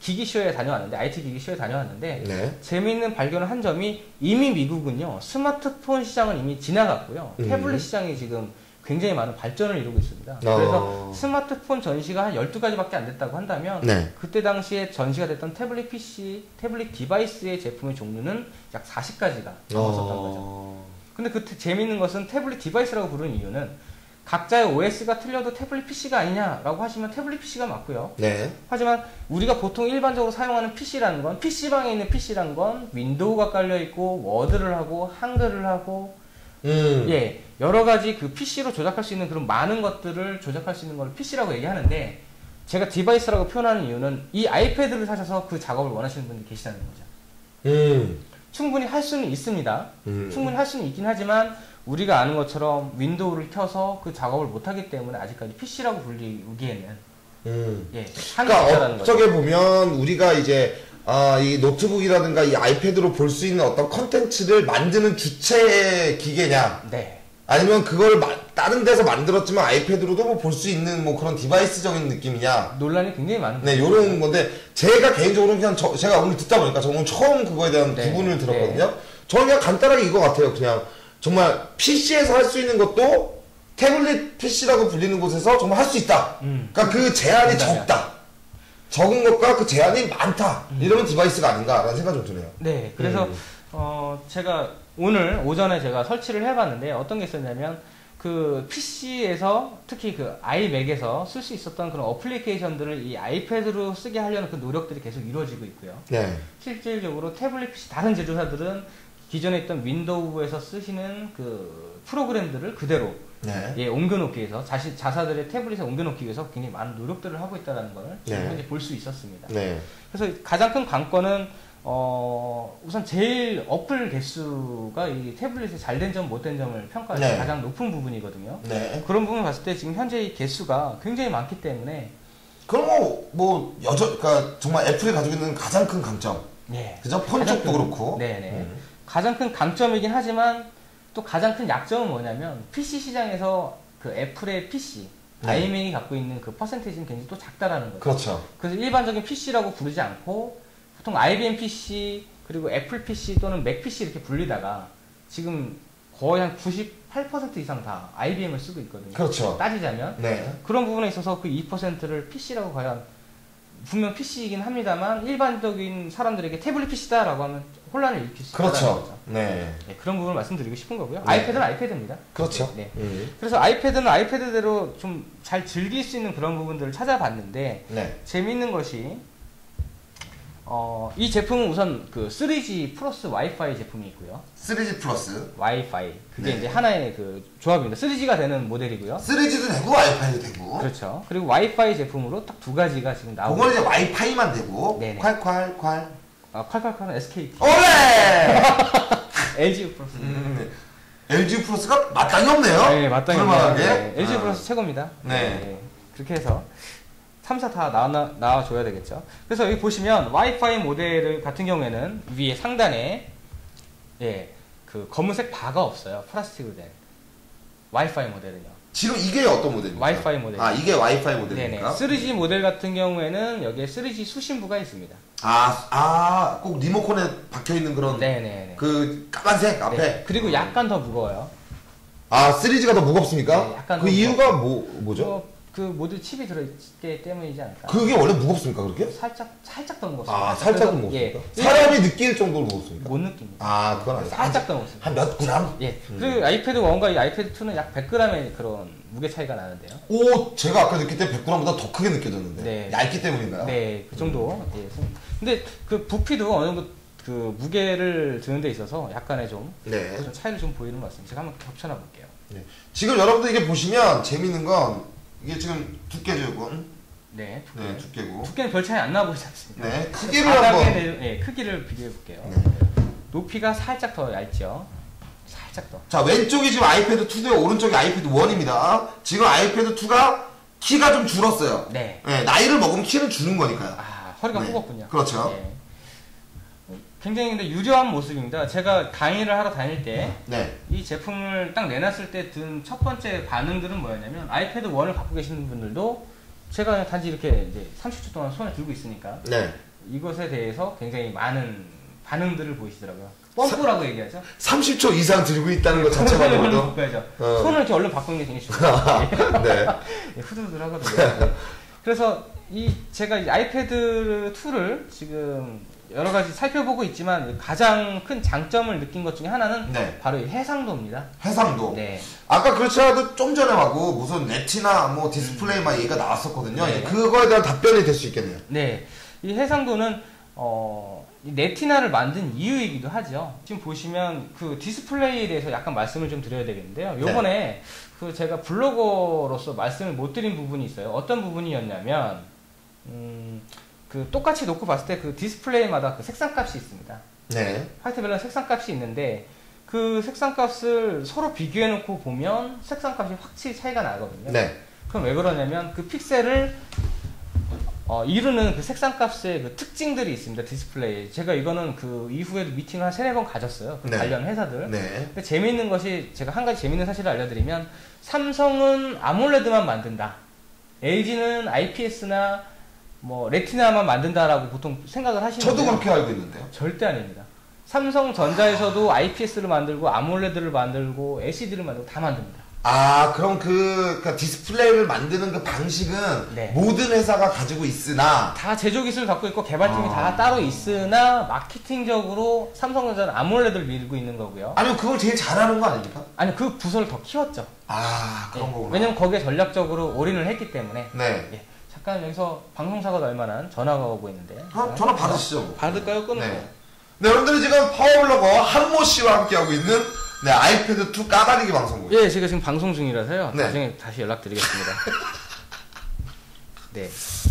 기기쇼에 다녀왔는데, IT 기기쇼에 다녀왔는데, 네. 재미있는 발견을 한 점이 이미 미국은요, 스마트폰 시장은 이미 지나갔고요. 태블릿 시장이 지금 굉장히 많은 발전을 이루고 있습니다. 그래서 스마트폰 전시가 한 12가지밖에 안 됐다고 한다면, 네. 그때 당시에 전시가 됐던 태블릿 PC, 태블릿 디바이스의 제품의 종류는 약 40가지가 넘었었던 거죠. 근데 재미있는 것은 태블릿 디바이스라고 부르는 이유는 각자의 OS가 틀려도 태블릿 PC가 아니냐라고 하시면 태블릿 PC가 맞고요. 네. 하지만 우리가 보통 일반적으로 사용하는 PC라는 건, PC방에 있는 PC라는 건 윈도우가 깔려있고 워드를 하고 한글을 하고 예, 여러 가지 그 PC로 조작할 수 있는 그런 많은 것들을 조작할 수 있는 걸 PC라고 얘기하는데, 제가 디바이스라고 표현하는 이유는 이 아이패드를 사셔서 그 작업을 원하시는 분들이 계시다는 거죠. 충분히 할 수는 있습니다. 충분히 할 수는 있긴 하지만 우리가 아는 것처럼 윈도우를 켜서 그 작업을 못하기 때문에 아직까지 PC라고 불리기에는 예, 한계가 있다는 거죠. 어떻게 보면 우리가 이제 이 노트북이라든가 이 아이패드로 볼 수 있는 어떤 컨텐츠를 만드는 주체 기계냐, 네. 아니면 그걸 다른 데서 만들었지만 아이패드로도 뭐 볼 수 있는 뭐 그런 디바이스적인 느낌이냐, 논란이 굉장히 많은 네, 요런 건데, 제가 개인적으로 그냥 제가 오늘 듣다 보니까 저는 처음 그거에 대한 네. 부분을 들었거든요. 저는 그냥 간단하게 이거 같아요. 그냥 정말 PC에서 할 수 있는 것도 태블릿 PC라고 불리는 곳에서 정말 할 수 있다. 그러니까 그 제한이 적다. 적은 것과 그 제한이 많다. 이러면 디바이스가 아닌가라는 생각이 좀 드네요. 네, 그래서 제가 오늘 오전에 제가 설치를 해봤는데 어떤 게 있었냐면, 그 PC에서 특히 그 아이맥에서 쓸 수 있었던 그런 어플리케이션들을 이 아이패드로 쓰게 하려는 그 노력들이 계속 이루어지고 있고요. 네. 실질적으로 태블릿 PC 다른 제조사들은 기존에 있던 윈도우에서 쓰시는 그 프로그램들을 그대로 네. 예, 옮겨놓기 위해서 자사들의 태블릿에 옮겨놓기 위해서 굉장히 많은 노력들을 하고 있다는 걸 지금 현재 볼 수 있었습니다. 네. 그래서 가장 큰 관건은 우선 제일 어플 개수가 이 태블릿의 잘된 점, 못된 점을 평가할 때 네. 가장 높은 부분이거든요. 네. 그런 부분을 봤을 때 지금 현재 이 개수가 굉장히 많기 때문에 그럼 그러니까 정말 애플이 가지고 있는 가장 큰 강점. 네. 그죠? 폰 쪽도 그렇고. 네네. 가장 큰 강점이긴 하지만 또 가장 큰 약점은 뭐냐면, PC 시장에서 그 애플의 PC, 네. 아이맥이 갖고 있는 그 퍼센테이지는 굉장히 또 작다라는 거죠. 그렇죠. 그래서 일반적인 PC라고 부르지 않고 보통 IBM PC 그리고 애플 PC 또는 맥 PC 이렇게 불리다가 지금 거의 한 98% 이상 다 IBM을 쓰고 있거든요. 그렇죠. 따지자면. 네. 그런 부분에 있어서 그 2%를 PC라고 과연, 분명 PC이긴 합니다만 일반적인 사람들에게 태블릿 PC다라고 하면 혼란을 일으킬 수 있다는 그렇죠. 거죠. 네. 네, 그런 부분을 말씀드리고 싶은 거고요. 네. 아이패드는 아이패드입니다. 그렇죠. 네. 그래서 아이패드는 아이패드대로 좀 잘 즐길 수 있는 그런 부분들을 찾아봤는데, 네. 재미있는 것이 이 제품은 우선 그 3G 플러스 와이파이 제품이 있고요. 3G 플러스. 와이파이. 그게 네. 이제 하나의 그 조합입니다. 3G가 되는 모델이고요. 3G도 되고 와이파이도 되고. 그렇죠. 그리고 와이파이 제품으로 딱 두 가지가 지금 나오고. 그건 이제 와이파이만 되고. 네네. 콸콸콸. 콸콸콸은 SKT. 오래! LG 플러스. LG 플러스가 마땅히 없네요. 네, 마땅히 불만하게. 네, LG 플러스 최고입니다. 네. 그렇게 해서 3사 다 나와줘야 되겠죠. 그래서 여기 보시면 와이파이 모델 같은 경우에는 위에 상단에 그 검은색 바가 없어요. 플라스틱으로 된 와이파이 모델은요. 지금 이게 어떤 모델입니까? 와이파이 모델. 이게 와이파이 네네. 모델입니까? 3G 모델 같은 경우에는 여기에 3G 수신부가 있습니다. 꼭 리모컨에 박혀있는 그런. 네네. 그 까만색 앞에. 네. 그리고 약간 더 무거워요. 3G가 더 무겁습니까? 네, 약간 그 더 이유가 뭐죠? 그 모듈 칩이 들어있기 때문이지 않을까? 그게 원래 무겁습니까, 그렇게? 살짝 더 무겁습니다. 살짝은 무겁습니까? 사람이 느낄 정도로 무겁습니까? 못 느낍니다. 그건 아니에요. 살짝 더 무겁습니다. 한 몇 그램? 예. 그리고 아이패드 1과 이 아이패드 2는 약 100g의 그런 무게 차이가 나는데요. 제가 아까 느낄 때 100g보다 더 크게 느껴졌는데. 네. 얇기 때문인가요? 네, 그 정도. 예. 근데 그 부피도 어느 정도 그 무게를 드는 데 있어서 약간의 좀 차이를 좀 보이는 것 같습니다. 제가 한번 겹쳐놔 볼게요. 네. 지금 여러분들 이게 보시면 재밌는 건 이게 지금 두께죠, 이건. 네, 네, 두께고. 두께는 별 차이 안 나 보이지 않습니까? 네, 크기를 한번. 크기를 비교해 볼게요. 네. 높이가 살짝 더 얇죠. 살짝 더. 자, 왼쪽이 지금 아이패드 2고 오른쪽이 아이패드 1입니다. 지금 아이패드 2가 키가 좀 줄었어요. 네. 나이를 먹으면 키는 주는 거니까요. 허리가 네. 후겁군요. 그렇죠. 네. 굉장히 근데 유려한 모습입니다. 제가 강의를 하러 다닐 때 이 제품을 딱 내놨을 때 든 첫 번째 반응들은 뭐였냐면, 아이패드 1을 갖고 계시는 분들도 제가 단지 이렇게 이제 30초 동안 손에 들고 있으니까 이것에 대해서 굉장히 많은 반응들을 보이시더라고요. 펌프라고 얘기하죠. 30초 이상 들고 있다는 것 자체만으로도. 바꿔야죠. 손을 이렇게 얼른 바꾸는 게 굉장히 중요해요. 네. 후들후들 하거든요. 그래서 제가 이 아이패드 2를 지금 여러 가지 살펴보고 있지만 가장 큰 장점을 느낀 것 중에 하나는 네. 바로 이 해상도입니다. 해상도. 네. 아까 그렇지 않아도 좀 전에 하고 무슨 레티나 뭐 디스플레이 막 얘기가 나왔었거든요. 네. 이제 그거에 대한 답변이 될 수 있겠네요. 네. 이 해상도는 이 레티나를 만든 이유이기도 하죠. 지금 보시면 그 디스플레이에 대해서 약간 말씀을 좀 드려야 되겠는데요. 요번에 그 제가 블로거로서 말씀을 못 드린 부분이 있어요. 어떤 부분이었냐면 그 똑같이 놓고 봤을 때 그 디스플레이마다 그 색상값이 있습니다. 네. 화이트 밸런스 색상값이 있는데 그 색상값을 서로 비교해 놓고 보면 색상값이 확실히 차이가 나거든요. 네. 그럼 왜 그러냐면 그 픽셀을 이루는 그 색상값의 그 특징들이 있습니다. 디스플레이에. 제가 이거는 그 이후에도 미팅을 한 3-4번 가졌어요. 그 네. 관련 회사들. 네. 근데 재미있는 것이 제가 한 가지 재미있는 사실을 알려드리면 삼성은 아몰레드만 만든다. LG는 IPS나 뭐 레티나만 만든다라고 보통 생각을 하시는데 저도 그렇게 알고 있는데요. 절대 아닙니다. 삼성전자에서도 IPS를 만들고 아몰레드를 만들고 LCD를 만들고 다 만듭니다. 아, 그럼 그러니까 디스플레이를 만드는 그 방식은 네. 모든 회사가 가지고 있으나 다 제조 기술을 갖고 있고 개발팀이 다 따로 있으나 마케팅적으로 삼성전자는 아몰레드를 밀고 있는 거고요. 아니면 그걸 제일 잘하는 거 아닙니까? 아니 그 부서를 더 키웠죠. 아, 그런 예. 거구나. 왜냐면 거기에 전략적으로 올인을 했기 때문에. 네. 예. 잠깐 여기서 방송사가 날 만한 전화가 오고 있는데. 전화 받으시죠. 받을까요? 끊을까요? 네. 네, 여러분들이 지금 파워블로거 한모 씨와 함께하고 있는 네, 아이패드 2 까다리기 방송국. 예, 제가 지금 방송 중이라서요. 네. 나중에 다시 연락드리겠습니다.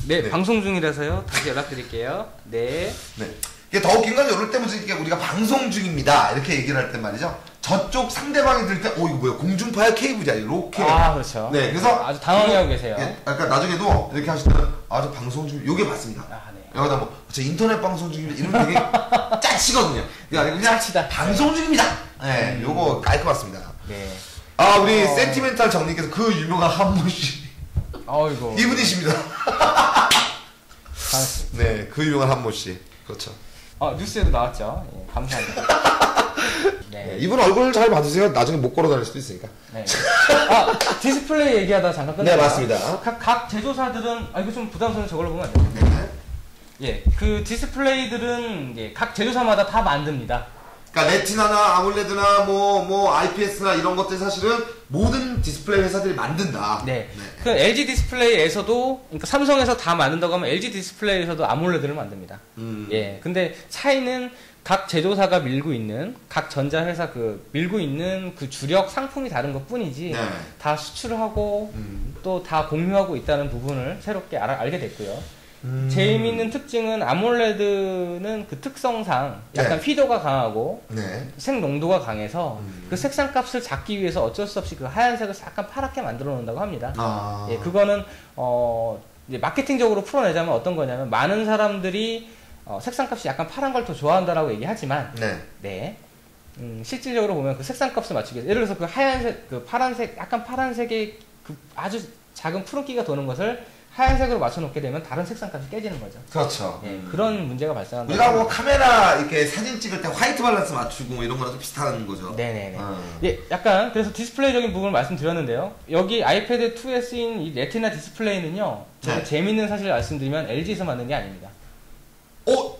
네, 방송 중이라서요. 다시 연락드릴게요. 네. 네. 이게 더 웃긴 건 이럴 때 무슨 이게 우리가 방송 중입니다. 이렇게 얘기를 할 때 말이죠. 저쪽 상대방이 들을 때, 이거 뭐야, 공중파야, 케이블이야, 이렇게. 아, 그렇죠. 네, 그래서. 아주 당황해하고 계세요. 예, 그러니까 나중에도 이렇게 하실 때는, 저 방송 중, 요게 맞습니다. 아, 네. 여기다 뭐, 저 인터넷 방송 중입니다. 이러면 되게 짜치거든요. 그냥 짜치다. 방송 중입니다. 네, 요거 깔끔했습니다. 네. 우리 센티멘탈 정님께서 그 유명한 한모 씨. 어이구. 이분이십니다. 반갑습니다. 네, 그 유명한 한모 씨. 그렇죠. 뉴스에도 나왔죠. 예, 감사합니다. 네. 네, 이분 얼굴 잘 봐주세요. 나중에 못 걸어 다닐 수도 있으니까. 네. 디스플레이 얘기하다 잠깐 끝내요. 네, 맞습니다. 각 제조사들은, 이거 좀 부담스러운 저걸로 보면 안 돼요. 네. 예, 그 디스플레이들은 각 제조사마다 다 만듭니다. 그러니까 레티나나 아몰레드나 뭐 IPS나 이런 것들 사실은 모든 디스플레이 회사들이 만든다. 네. 그 LG 디스플레이에서도, 그러니까 삼성에서 다 만든다고 하면 LG 디스플레이에서도 아몰레드를 만듭니다. 예. 근데 차이는 각 제조사가 밀고 있는, 각 전자회사 밀고 있는 그 주력 상품이 다른 것 뿐이지, 네. 다 수출을 하고, 또 다 공유하고 있다는 부분을 새롭게 알게 됐고요. 재미있는 특징은 아몰레드는 그 특성상 약간 네. 휘도가 강하고, 네. 색 농도가 강해서 그 색상 값을 잡기 위해서 어쩔 수 없이 그 하얀색을 약간 파랗게 만들어 놓는다고 합니다. 예, 그거는 이제 마케팅적으로 풀어내자면 어떤 거냐면 많은 사람들이 색상 값이 약간 파란 걸 더 좋아한다라고 얘기하지만 네. 실질적으로 보면 그 색상 값을 맞추기 위해서 예를 들어서 그 하얀색, 그 파란색, 약간 파란색의 그 아주 작은 푸른기가 도는 것을 하얀색으로 맞춰놓게 되면 다른 색상까지 깨지는 거죠. 그렇죠. 예, 그런 문제가 발생한다. 우리가 뭐 카메라 이렇게 사진 찍을 때 화이트 밸런스 맞추고 뭐 이런 거랑 좀 비슷한 거죠. 네네네. 예, 약간 그래서 디스플레이적인 부분을 말씀드렸는데요. 여기 아이패드 2에 쓰인 이 레티나 디스플레이는요. 제가 네. 재밌는 사실을 말씀드리면 LG에서 만든 게 아닙니다.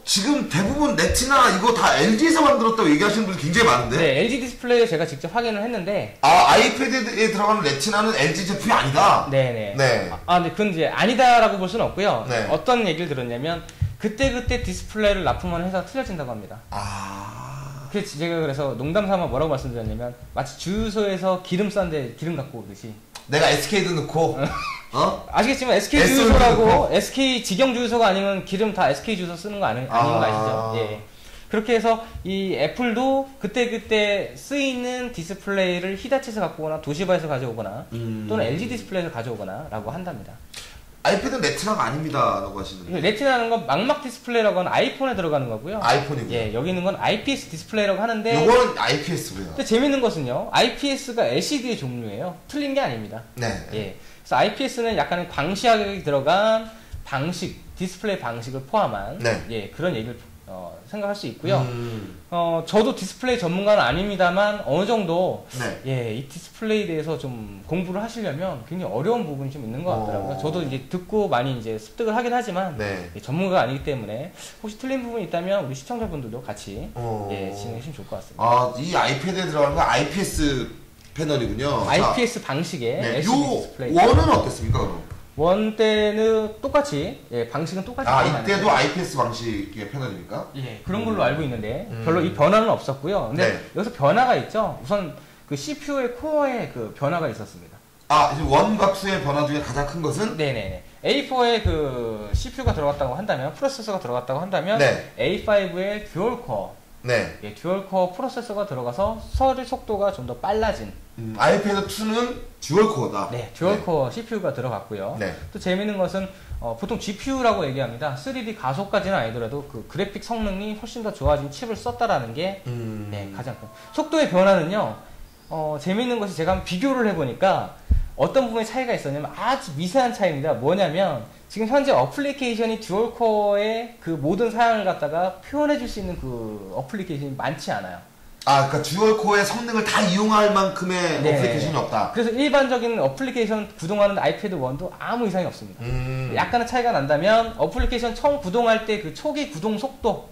지금 대부분 레티나 이거 다 LG에서 만들었다고 얘기하시는 분이 굉장히 많은데. 네, LG 디스플레이를 제가 직접 확인을 했는데. 아이패드에 들어가는 레티나는 LG 제품이 아니다. 네네. 네. 근데 그건 이제 아니다라고 볼 수는 없고요. 네. 어떤 얘기를 들었냐면 그때그때 디스플레이를 납품하는 회사가 틀려진다고 합니다. 그래서 제가 그래서 농담 삼아 뭐라고 말씀드렸냐면 마치 주유소에서 기름 싼데 기름 갖고 오듯이. 내가 SK도 넣고 아시겠지만 SK 주유소라고 SK 직영 주유소가 아니면 기름 다 SK 주유소 쓰는 거 아닌 거 아시죠? 예. 그렇게 해서 이 애플도 그때그때 쓰이는 디스플레이를 히다치에서 갖고 오거나 도시바에서 가져오거나 또는 LG 디스플레이에서 가져오거나 라고 한답니다. 아이패드는 레티나가 아닙니다 라고 하시는데. 레티나는 건 망막 디스플레이라고 하는 아이폰에 들어가는 거고요. 아이폰이고요. 예, 여기 있는 건 IPS 디스플레이라고 하는데 요거는 IPS고요. 근데 재밌는 것은요. IPS가 LCD의 종류예요. 틀린 게 아닙니다. 네. 예. 그래서 IPS는 약간의 광시하게 들어간 방식 디스플레이 방식을 포함한 네. 예, 그런 얘기를 생각할 수 있고요. 저도 디스플레이 전문가는 아닙니다만 어느 정도 네. 예, 이 디스플레이에 대해서 좀 공부를 하시려면 굉장히 어려운 부분이 좀 있는 것 같더라고요. 저도 이제 듣고 많이 이제 습득을 하긴 하지만 네. 예, 전문가가 아니기 때문에 혹시 틀린 부분이 있다면 우리 시청자분들도 같이 예, 진행해 주시면 좋을 것 같습니다. 아, 이 아이패드에 들어가는 건 IPS 패널이군요. IPS 방식의 네. LCD 요 디스플레이. 원은 어땠습니까, 그럼? 원 때는 똑같이 예, 방식은 똑같이 아, 진행하는데 이때도 IPS 방식의 패널입니까? 예, 그런 걸로 알고 있는데 별로 이 변화는 없었고요. 근데 네. 여기서 변화가 있죠. 우선 그 CPU의 코어에 그 변화가 있었습니다. 아, 이제 원과 투의 변화 중에 가장 큰 것은? 네네네. A4에 그 CPU가 들어갔다고 한다면, 프로세서가 들어갔다고 한다면, 네. A5에 듀얼 코어, 네. 예, 듀얼 코어 프로세서가 들어가서 처리 속도가 좀 더 빨라진, 아이패드 2는 듀얼 코어다. 네, 듀얼 네. 코어 CPU가 들어갔고요. 네. 또 재밌는 것은 보통 GPU라고 얘기합니다. 3D 가속까지는 아니더라도 그 그래픽 성능이 훨씬 더 좋아진 칩을 썼다라는 게 네, 가장 큰. 속도의 변화는요. 재밌는 것이 제가 한번 비교를 해보니까 어떤 부분에 차이가 있었냐면 아주 미세한 차이입니다. 뭐냐면 지금 현재 어플리케이션이 듀얼코어의 그 모든 사양을 갖다가 표현해 줄 수 있는 그 어플리케이션이 많지 않아요. 아, 그러니까 듀얼 코어의 성능을 다 이용할 만큼의 네. 어플리케이션이 없다. 그래서 일반적인 어플리케이션 구동하는 아이패드 1도 아무 이상이 없습니다. 약간의 차이가 난다면 어플리케이션 처음 구동할 때 그 초기 구동 속도,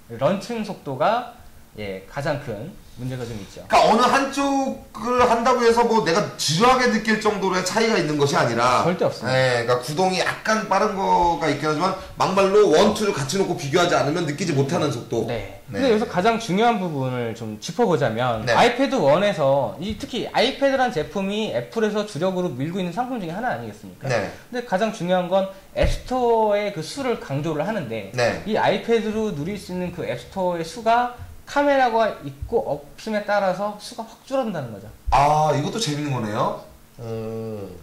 런칭 속도가 예, 가장 큰 문제가 좀 있죠. 그러니까 어느 한쪽을 한다고 해서 뭐 내가 지루하게 느낄 정도로의 차이가 있는 것이 아니라 절대 없습니다. 네, 그러니까 구동이 약간 빠른 거가 있긴 하지만 막말로 원, 투를 같이 놓고 비교하지 않으면 느끼지 못하는 속도. 네. 네. 근데 여기서 가장 중요한 부분을 좀 짚어보자면 네. 아이패드 1에서 특히 아이패드란 제품이 애플에서 주력으로 밀고 있는 상품 중에 하나 아니겠습니까? 네. 근데 가장 중요한 건 앱스토어의 그 수를 강조를 하는데 네. 이 아이패드로 누릴 수 있는 그 앱스토어의 수가 카메라가 있고 없음에 따라서 수가 확 줄어든다는 거죠. 아, 이것도 재밌는 거네요.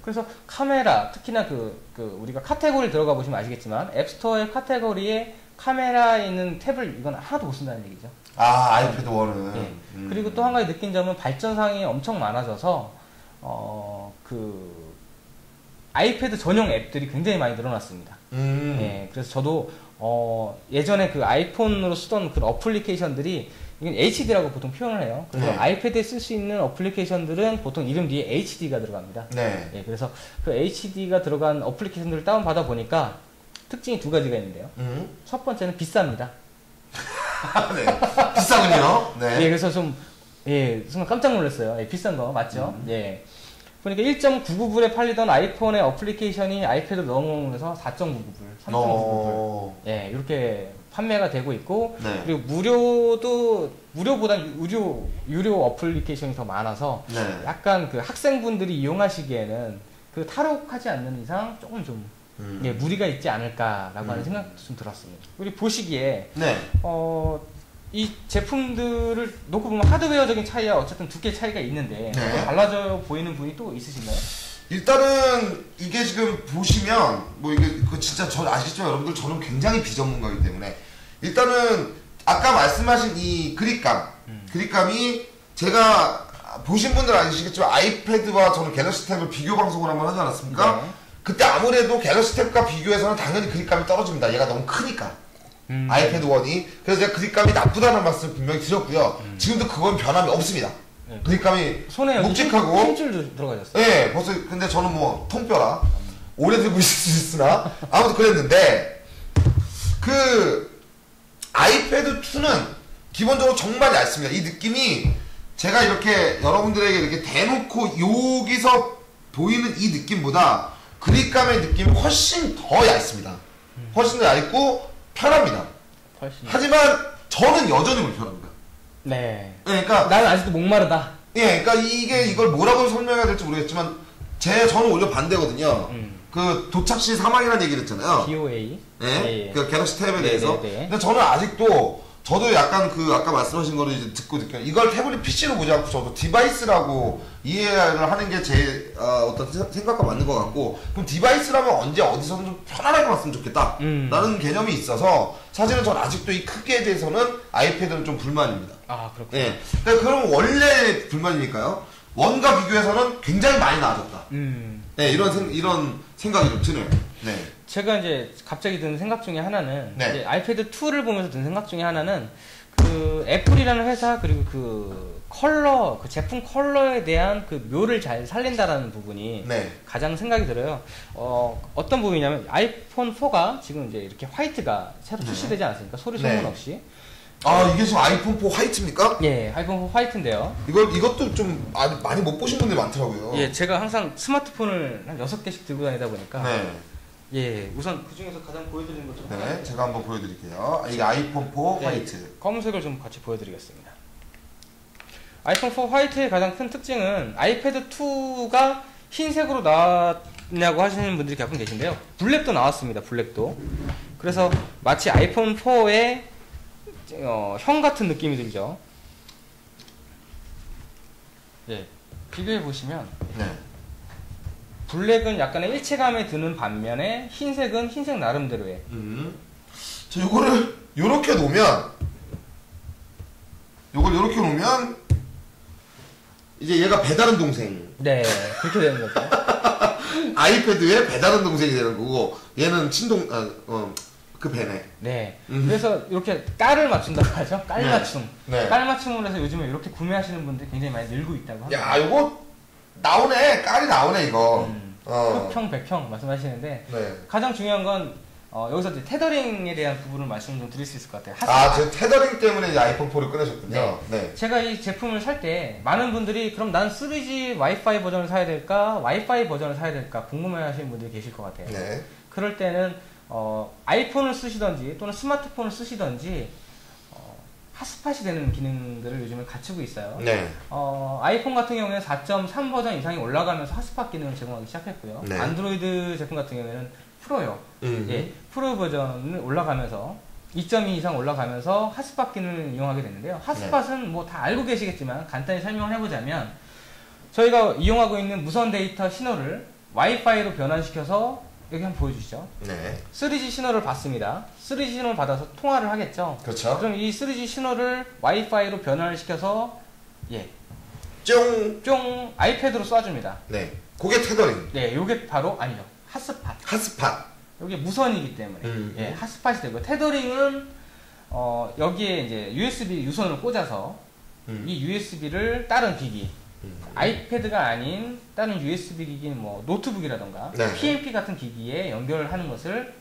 그래서 카메라, 특히나 우리가 카테고리 들어가 보시면 아시겠지만 앱스토어의 카테고리에 카메라에 있는 탭을 이건 하나도 못 쓴다는 얘기죠. 아, 아이패드 1은. 네. 그리고 또 한 가지 느낀 점은 발전상이 엄청 많아져서 아이패드 전용 앱들이 굉장히 많이 늘어났습니다. 네, 그래서 저도 예전에 그 아이폰으로 쓰던 그 어플리케이션들이 이건 HD라고 보통 표현을 해요. 그래서 네. 아이패드에 쓸 수 있는 어플리케이션들은 보통 이름 뒤에 HD가 들어갑니다. 네. 예, 그래서 그 HD가 들어간 어플리케이션들을 다운받아 보니까 특징이 두 가지가 있는데요. 첫 번째는 비쌉니다. 네. 비싸군요. 네. 예, 그래서 순간 깜짝 놀랐어요. 예, 비싼 거 맞죠? 예. 그러니까 1.99불에 팔리던 아이폰의 어플리케이션이 아이패드 넘어오면서 4.99불, 3.99불. 예, 이렇게 판매가 되고 있고, 네. 그리고 무료보다 유료 어플리케이션이 더 많아서, 네. 약간 그 학생분들이 이용하시기에는 그 탈옥하지 않는 이상 조금 좀, 예, 무리가 있지 않을까라고 하는 생각도 좀 들었습니다. 우리 보시기에, 네. 이 제품들을 놓고 보면 하드웨어적인 차이와 어쨌든 두께 차이가 있는데 네. 달라져 보이는 분이 또 있으신가요? 일단은 이게 지금 보시면 뭐 이게 그 진짜 저 아시겠지만 여러분들 저는 굉장히 비전문가이기 때문에 일단은 아까 말씀하신 이 그립감이 제가 보신 분들 아시겠지만 아이패드와 저는 갤럭시 탭을 비교 방송을 한번 하지 않았습니까? 네. 그때 아무래도 갤럭시 탭과 비교해서는 당연히 그립감이 떨어집니다. 얘가 너무 크니까. 아이패드 1이. 그래서 제가 그립감이 나쁘다는 말씀을 분명히 드렸고요. 지금도 그건 변함이 없습니다. 네. 그립감이 손에 여기 묵직하고 힘줄도 들어가셨어요. 네, 벌써 근데 저는 뭐 통뼈라 오래 들고 있을 수 있으나 아무튼 그랬는데 그 아이패드 2는 기본적으로 정말 얇습니다. 이 느낌이 제가 이렇게 여러분들에게 이렇게 대놓고 여기서 보이는 이 느낌보다 그립감의 느낌이 훨씬 더 얇습니다. 훨씬 더 얇고 편합니다. 훨씬. 하지만 저는 여전히 불편합니다. 네. 그러니까 나는 아직도 목마르다. 예, 그러니까 이걸 뭐라고 설명해야 될지 모르겠지만 저는 오히려 반대거든요. 그 도착시 사망이라는 얘기를 했잖아요. DOA. 네, 예. 그 갤럭시 탭에 네, 대해서. 네, 네. 근데 저는 아직도 저도 약간 그 아까 말씀하신 거를 이제 듣고 이걸 태블릿 PC로 보지 않고 저도 디바이스라고 이해를 하는 게 제 어떤 생각과 맞는 것 같고, 그럼 디바이스라면 언제 어디서든 좀 편안하게 봤으면 좋겠다 라는 개념이 있어서 사실은 전 아직도 이 크기에 대해서는 아이패드는 좀 불만입니다. 아, 그렇군요. 네. 그러니까 그럼 원래 불만이니까요. 원과 비교해서는 굉장히 많이 나아졌다. 네, 이런 생각이 좀 드네요. 네. 제가 이제 갑자기 든 생각 중에 하나는 네. 이제 아이패드 2를 보면서 든 생각 중에 하나는 그 애플이라는 회사 그리고 그 컬러 그 제품 컬러에 대한 그 묘를 잘 살린다라는 부분이 네. 가장 생각이 들어요. 어떤 부분이냐면 아이폰 4가 지금 이제 이렇게 화이트가 새로 출시되지 않았습니까? 소리 소문 네. 없이. 아, 이게 지금 아이폰 4 화이트입니까? 예, 아이폰 4 화이트인데요. 이것도 좀 많이 못 보신 분들이 많더라고요. 예, 제가 항상 스마트폰을 한 6개씩 들고 다니다 보니까 네. 예, 우선 그 중에서 가장 보여드리는 것 좀 네, 제가 한번 보여드릴게요. 이게 아이폰 4 화이트. 검은색을 좀 같이 보여드리겠습니다. 아이폰 4 화이트의 가장 큰 특징은 아이패드 2가 흰색으로 나왔냐고 하시는 분들이 가끔 계신데요. 블랙도 나왔습니다. 블랙도. 그래서 마치 아이폰 4의 형 같은 느낌이 들죠. 예, 비교해 보시면 네. 블랙은 약간의 일체감이 드는 반면에 흰색은 흰색 나름대로의. 자, 요거를 요렇게 놓으면 이제 얘가 배다른 동생. 네, 그렇게 되는 거죠. 아이패드의 배다른 동생이 되는 거고 얘는 그 배네. 네. 그래서 이렇게 깔을 맞춘다고 하죠. 깔 네. 맞춤. 네. 깔 맞춤으로 해서 요즘에 이렇게 구매하시는 분들이 굉장히 많이 늘고 있다고 합니다. 야, 요거 나오네. 깔이 나오네 이거. 흑평, 백평 말씀하시는데 네. 가장 중요한 건 여기서 이제 테더링에 대한 부분을 말씀 좀 드릴 수 있을 것 같아요. 아, 저 테더링 때문에 이제 아이폰 4를 꺼내셨군요. 네. 제가 이 제품을 살 때 많은 분들이 그럼 난 3G 와이파이 버전을 사야 될까 와이파이 버전을 사야 될까 궁금해 하시는 분들이 계실 것 같아요. 네. 그럴 때는 아이폰을 쓰시던지 또는 스마트폰을 쓰시던지 핫스팟이 되는 기능들을 요즘에 갖추고 있어요. 네. 아이폰 같은 경우에는 4.3 버전 이상이 올라가면서 핫스팟 기능을 제공하기 시작했고요. 네. 안드로이드 제품 같은 경우에는 프로요. 예, 프로 버전을 올라가면서 2.2 이상 올라가면서 핫스팟 기능을 이용하게 됐는데요. 핫스팟은 뭐 다 알고 계시겠지만 간단히 설명을 해보자면 저희가 이용하고 있는 무선 데이터 신호를 와이파이로 변환시켜서 여기 한번 보여주시죠. 네. 3G 신호를 받습니다. 3G 신호를 받아서 통화를 하겠죠. 그렇죠. 그럼 이 3G 신호를 와이파이로 변환을 시켜서 쫑. 아이패드로 쏴줍니다. 네. 그게 테더링. 네, 요게 바로 아니죠. 핫스팟. 핫스팟. 요게 무선이기 때문에 예, 핫스팟이 되고 테더링은 여기에 이제 USB 유선을 꽂아서 이 USB를 다른 기기 아이패드가 아닌 다른 USB 기기는 뭐 노트북이라던가 네. PMP 같은 기기에 연결하는 것을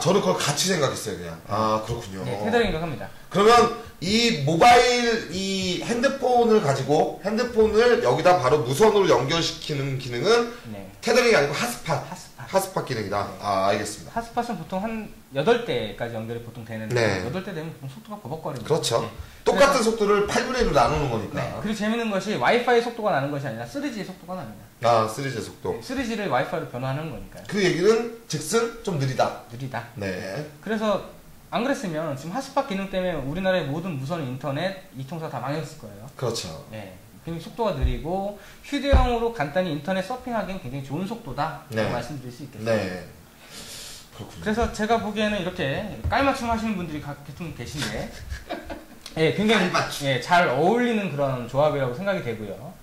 저는 그걸 같이 생각했어요, 그냥. 아, 그렇군요. 네, 테더링이라고 합니다. 그러면 이 핸드폰을 가지고 핸드폰을 여기다 바로 무선으로 연결시키는 기능은 네. 테더링이 아니고 핫스팟. 핫스팟. 핫스팟 기능이다. 아, 알겠습니다. 핫스팟은 보통 한 8대까지 연결이 보통 되는데 네. 8대 되면 보통 속도가 버벅거립니다. 그렇죠. 네. 똑같은 속도를 8분의 1로 나누는 거니까. 네. 그리고 재밌는 것이 와이파이 속도가 나는 것이 아니라 3G의 속도가 납니다. 3G 속도. 3G를 와이파이로 변환하는 거니까요. 그 얘기는 즉슨 좀 느리다. 느리다. 네. 그래서 안 그랬으면 지금 핫스팟 기능 때문에 우리나라의 모든 무선 인터넷 이통사 다 망했을 거예요. 그렇죠. 네. 굉장히 속도가 느리고 휴대용으로 간단히 인터넷 서핑하기엔 굉장히 좋은 속도다. 네. 말씀드릴 수 있겠습니다. 네. 그렇군요. 그래서 제가 보기에는 이렇게 깔맞춤 하시는 분들이 좀 계신데 예, 굉장히 잘 어울리는 그런 조합이라고 생각이 되고요.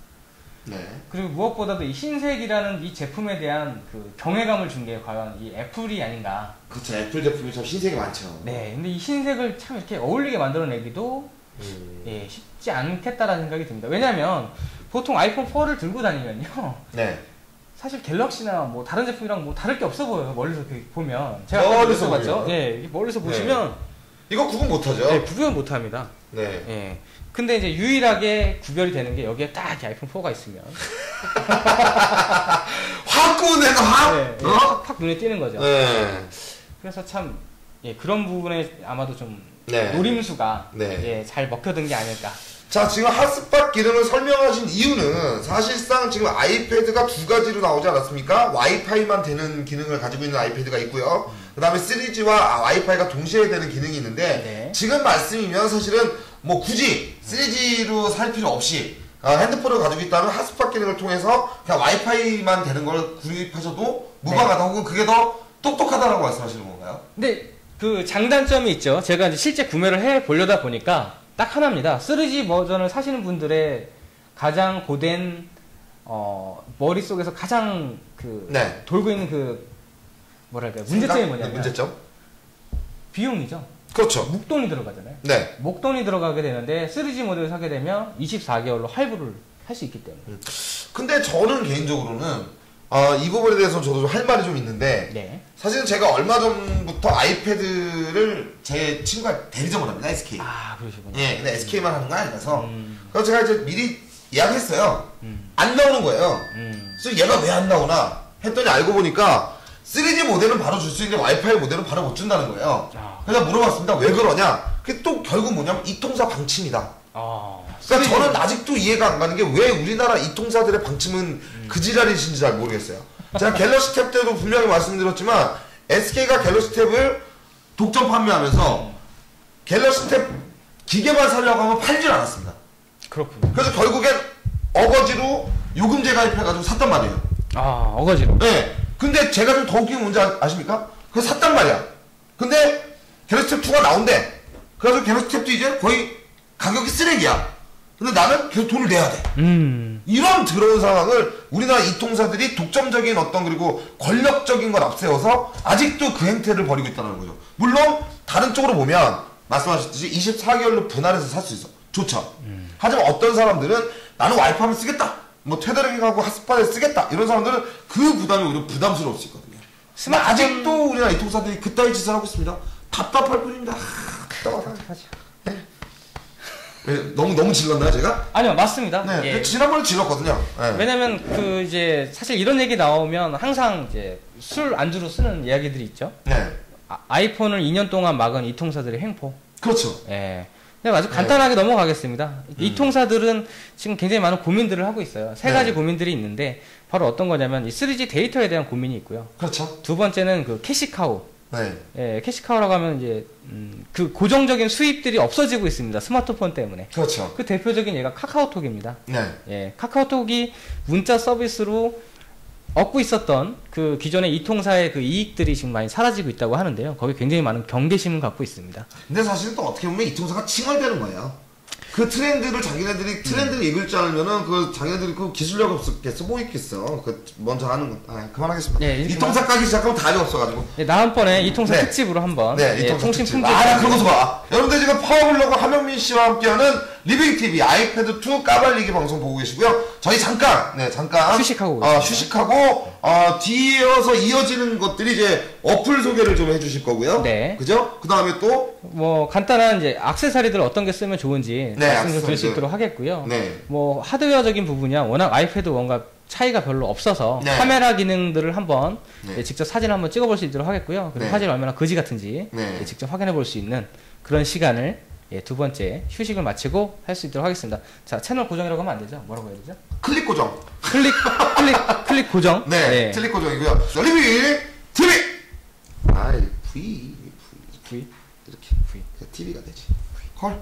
네. 그리고 무엇보다도 이 흰색이라는 이 제품에 대한 그 경외감을 준 게 과연 이 애플이 아닌가. 그렇죠. 애플 제품이 참 흰색이 많죠. 네, 근데 이 흰색을 참 이렇게 어울리게 만들어내기도 예, 쉽지 않겠다라는 생각이 듭니다. 왜냐면 보통 아이폰 4를 들고 다니면요. 네. 사실 갤럭시나 뭐 다른 제품이랑 뭐 다를 게 없어 보여요. 멀리서 이렇게 보면. 제가 멀리서 봤죠. 보면. 예, 멀리서 보시면 이거 구분 못하죠? 네, 구별 못 합니다. 네. 예. 근데 이제 유일하게 구별이 되는 게 여기에 딱 이렇게 아이폰 4가 있으면 확 구분해서 확! 네, 예, 확 눈에 띄는 거죠. 네. 그래서 참 그런 부분에 아마도 좀 네. 노림수가 네. 잘 먹혀든 게 아닐까. 자, 지금 핫스팟 기능을 설명하신 이유는 사실상 지금 아이패드가 두 가지로 나오지 않았습니까? 와이파이만 되는 기능을 가지고 있는 아이패드가 있고요. 그 다음에 3G와 와이파이가 동시에 되는 기능이 있는데 네. 지금 말씀이면 사실은 뭐 굳이 3G로 살 필요 없이 핸드폰을 가지고 있다면 핫스팟 기능을 통해서 그냥 와이파이만 되는 걸 구입하셔도 무방하다 혹은 그게 더 똑똑하다라고 말씀하시는 건가요? 근데 그 장단점이 있죠. 제가 이제 실제 구매를 해 보려다 보니까 딱 하나입니다. 3G 버전을 사시는 분들의 가장 고된 머릿속에서 가장 네. 돌고 있는 그 뭐랄까요? 문제점이 뭐냐면 문제점? 비용이죠. 그렇죠. 목돈이 들어가잖아요. 네. 목돈이 들어가게 되는데 3G 모델을 사게 되면 24개월로 할부를 할 수 있기 때문에. 근데 저는 개인적으로는 이 부분에 대해서 저도 좀 할 말이 좀 있는데 네. 사실은 제가 얼마 전부터 아이패드를 제 친구가 대리점을 합니다. SK. 아, 그러시군요. 예, 근데 SK만 하는 거 아니라서 그래서 제가 이제 미리 예약했어요. 안 나오는 거예요. 그래서 얘가 왜 안 나오나 했더니 알고 보니까 3G 모델은 바로 줄 수 있는데 와이파이 모델은 바로 못 준다는 거예요. 그래서 물어봤습니다. 왜 그러냐? 그게 또 결국 뭐냐면 이통사 방침이다. 그러니까 저는 아직도 이해가 안 가는 게 왜 우리나라 이통사들의 방침은 그 지랄이신지 잘 모르겠어요. 제가 갤럭시 탭 때도 분명히 말씀드렸지만 SK가 갤럭시 탭을 독점 판매하면서 갤럭시 탭 기계만 살려고 하면 팔질 않았습니다. 그렇군요. 그래서 결국엔 어거지로 요금제 가입해가지고 샀단 말이에요. 아, 어거지로. 네. 근데 제가 좀 더 웃긴 게 뭔지 아십니까? 그거 샀단 말이야. 근데 갤럭시 탭 2가 나온대. 그래서 갤럭시 탭도 이제 거의 가격이 쓰레기야. 근데 나는 계속 돈을 내야 돼. 이런 더러운 상황을 우리나라 이통사들이 독점적인 어떤 그리고 권력적인 걸 앞세워서 아직도 그 행태를 벌이고 있다는 거죠. 물론 다른 쪽으로 보면 말씀하셨듯이 24개월로 분할해서 살 수 있어. 좋죠. 하지만 어떤 사람들은 나는 와이파이를 쓰겠다. 뭐 테더링하고 핫스팟을 쓰겠다. 이런 사람들은 그 부담이 오히려 부담스러울 수 있거든요. 아직도 우리나라 이통사들이 그따위 짓을 하고 있습니다. 답답할 뿐입니다. 답답하죠. 네, 너무 질렀나요, 제가? 아니요, 맞습니다. 네, 예. 지난번에 질렀거든요. 네. 왜냐면 그 이제 사실 이런 얘기 나오면 항상 이제 술 안주로 쓰는 이야기들이 있죠. 네. 아이폰을 2년 동안 막은 이통사들의 횡포. 그렇죠. 예. 그냥 아주 간단하게 넘어가겠습니다. 이통사들은 지금 굉장히 많은 고민들을 하고 있어요. 세 가지 고민들이 있는데 바로 어떤 거냐면 이 3G 데이터에 대한 고민이 있고요. 그렇죠. 두 번째는 그 캐시카우. 네. 예, 캐시카우라고 하면 이제 그 고정적인 수입들이 없어지고 있습니다. 스마트폰 때문에. 그렇죠. 그 대표적인 예가 카카오톡입니다. 네. 예, 카카오톡이 문자 서비스로 얻고 있었던 그 기존의 이통사의 그 이익들이 지금 많이 사라지고 있다고 하는데요. 거기 굉장히 많은 경계심을 갖고 있습니다. 근데 사실 또 어떻게 보면 이통사가 칭얼대는 거예요. 그 트렌드를 자기네들이 트렌드를 읽을 줄 알면은 그 자기네들이 그 기술력 없겠어 뭐 있겠어. 그 먼저 하는 거. 그만하겠습니다. 예, 이통사 까기 시작하면 답이 없어가지고. 예, 다음번에 이통사 네. 특집으로 한번 네, 예, 이통사 통신 특집. 품질 그런 거 좋아. 여러분들 지금 파워블로그 하명민 씨와 함께하는 리빙 TV 아이패드 2 까발리기 방송 보고 계시고요. 저희 잠깐 휴식하고 휴식하고 뒤이어서 이어지는 것들이 이제 어플 소개를 좀 해주실 거고요. 네. 그죠? 그 다음에 또 뭐 간단한 이제 액세서리들 어떤 게 쓰면 좋은지 네, 말씀 좀 드릴 수 액세서리들. 있도록 하겠고요. 네. 뭐 하드웨어적인 부분이야 워낙 아이패드 1과 차이가 별로 없어서 네. 카메라 기능들을 한번 네. 예, 직접 사진 한번 찍어볼 수 있도록 하겠고요. 그리고 네. 사진이 얼마나 거지 같은지 네. 예, 직접 확인해 볼 수 있는 그런 시간을 두 번째 휴식을 마치고 할 수 있도록 하겠습니다. 자, 채널 고정이라고 하면 안 되죠? 뭐라고 해야 되죠? 클릭 고정. 클릭 고정. 네, 클릭 고정이고요. 리빙 TV. V V 이렇게 TV가 되지. 헐.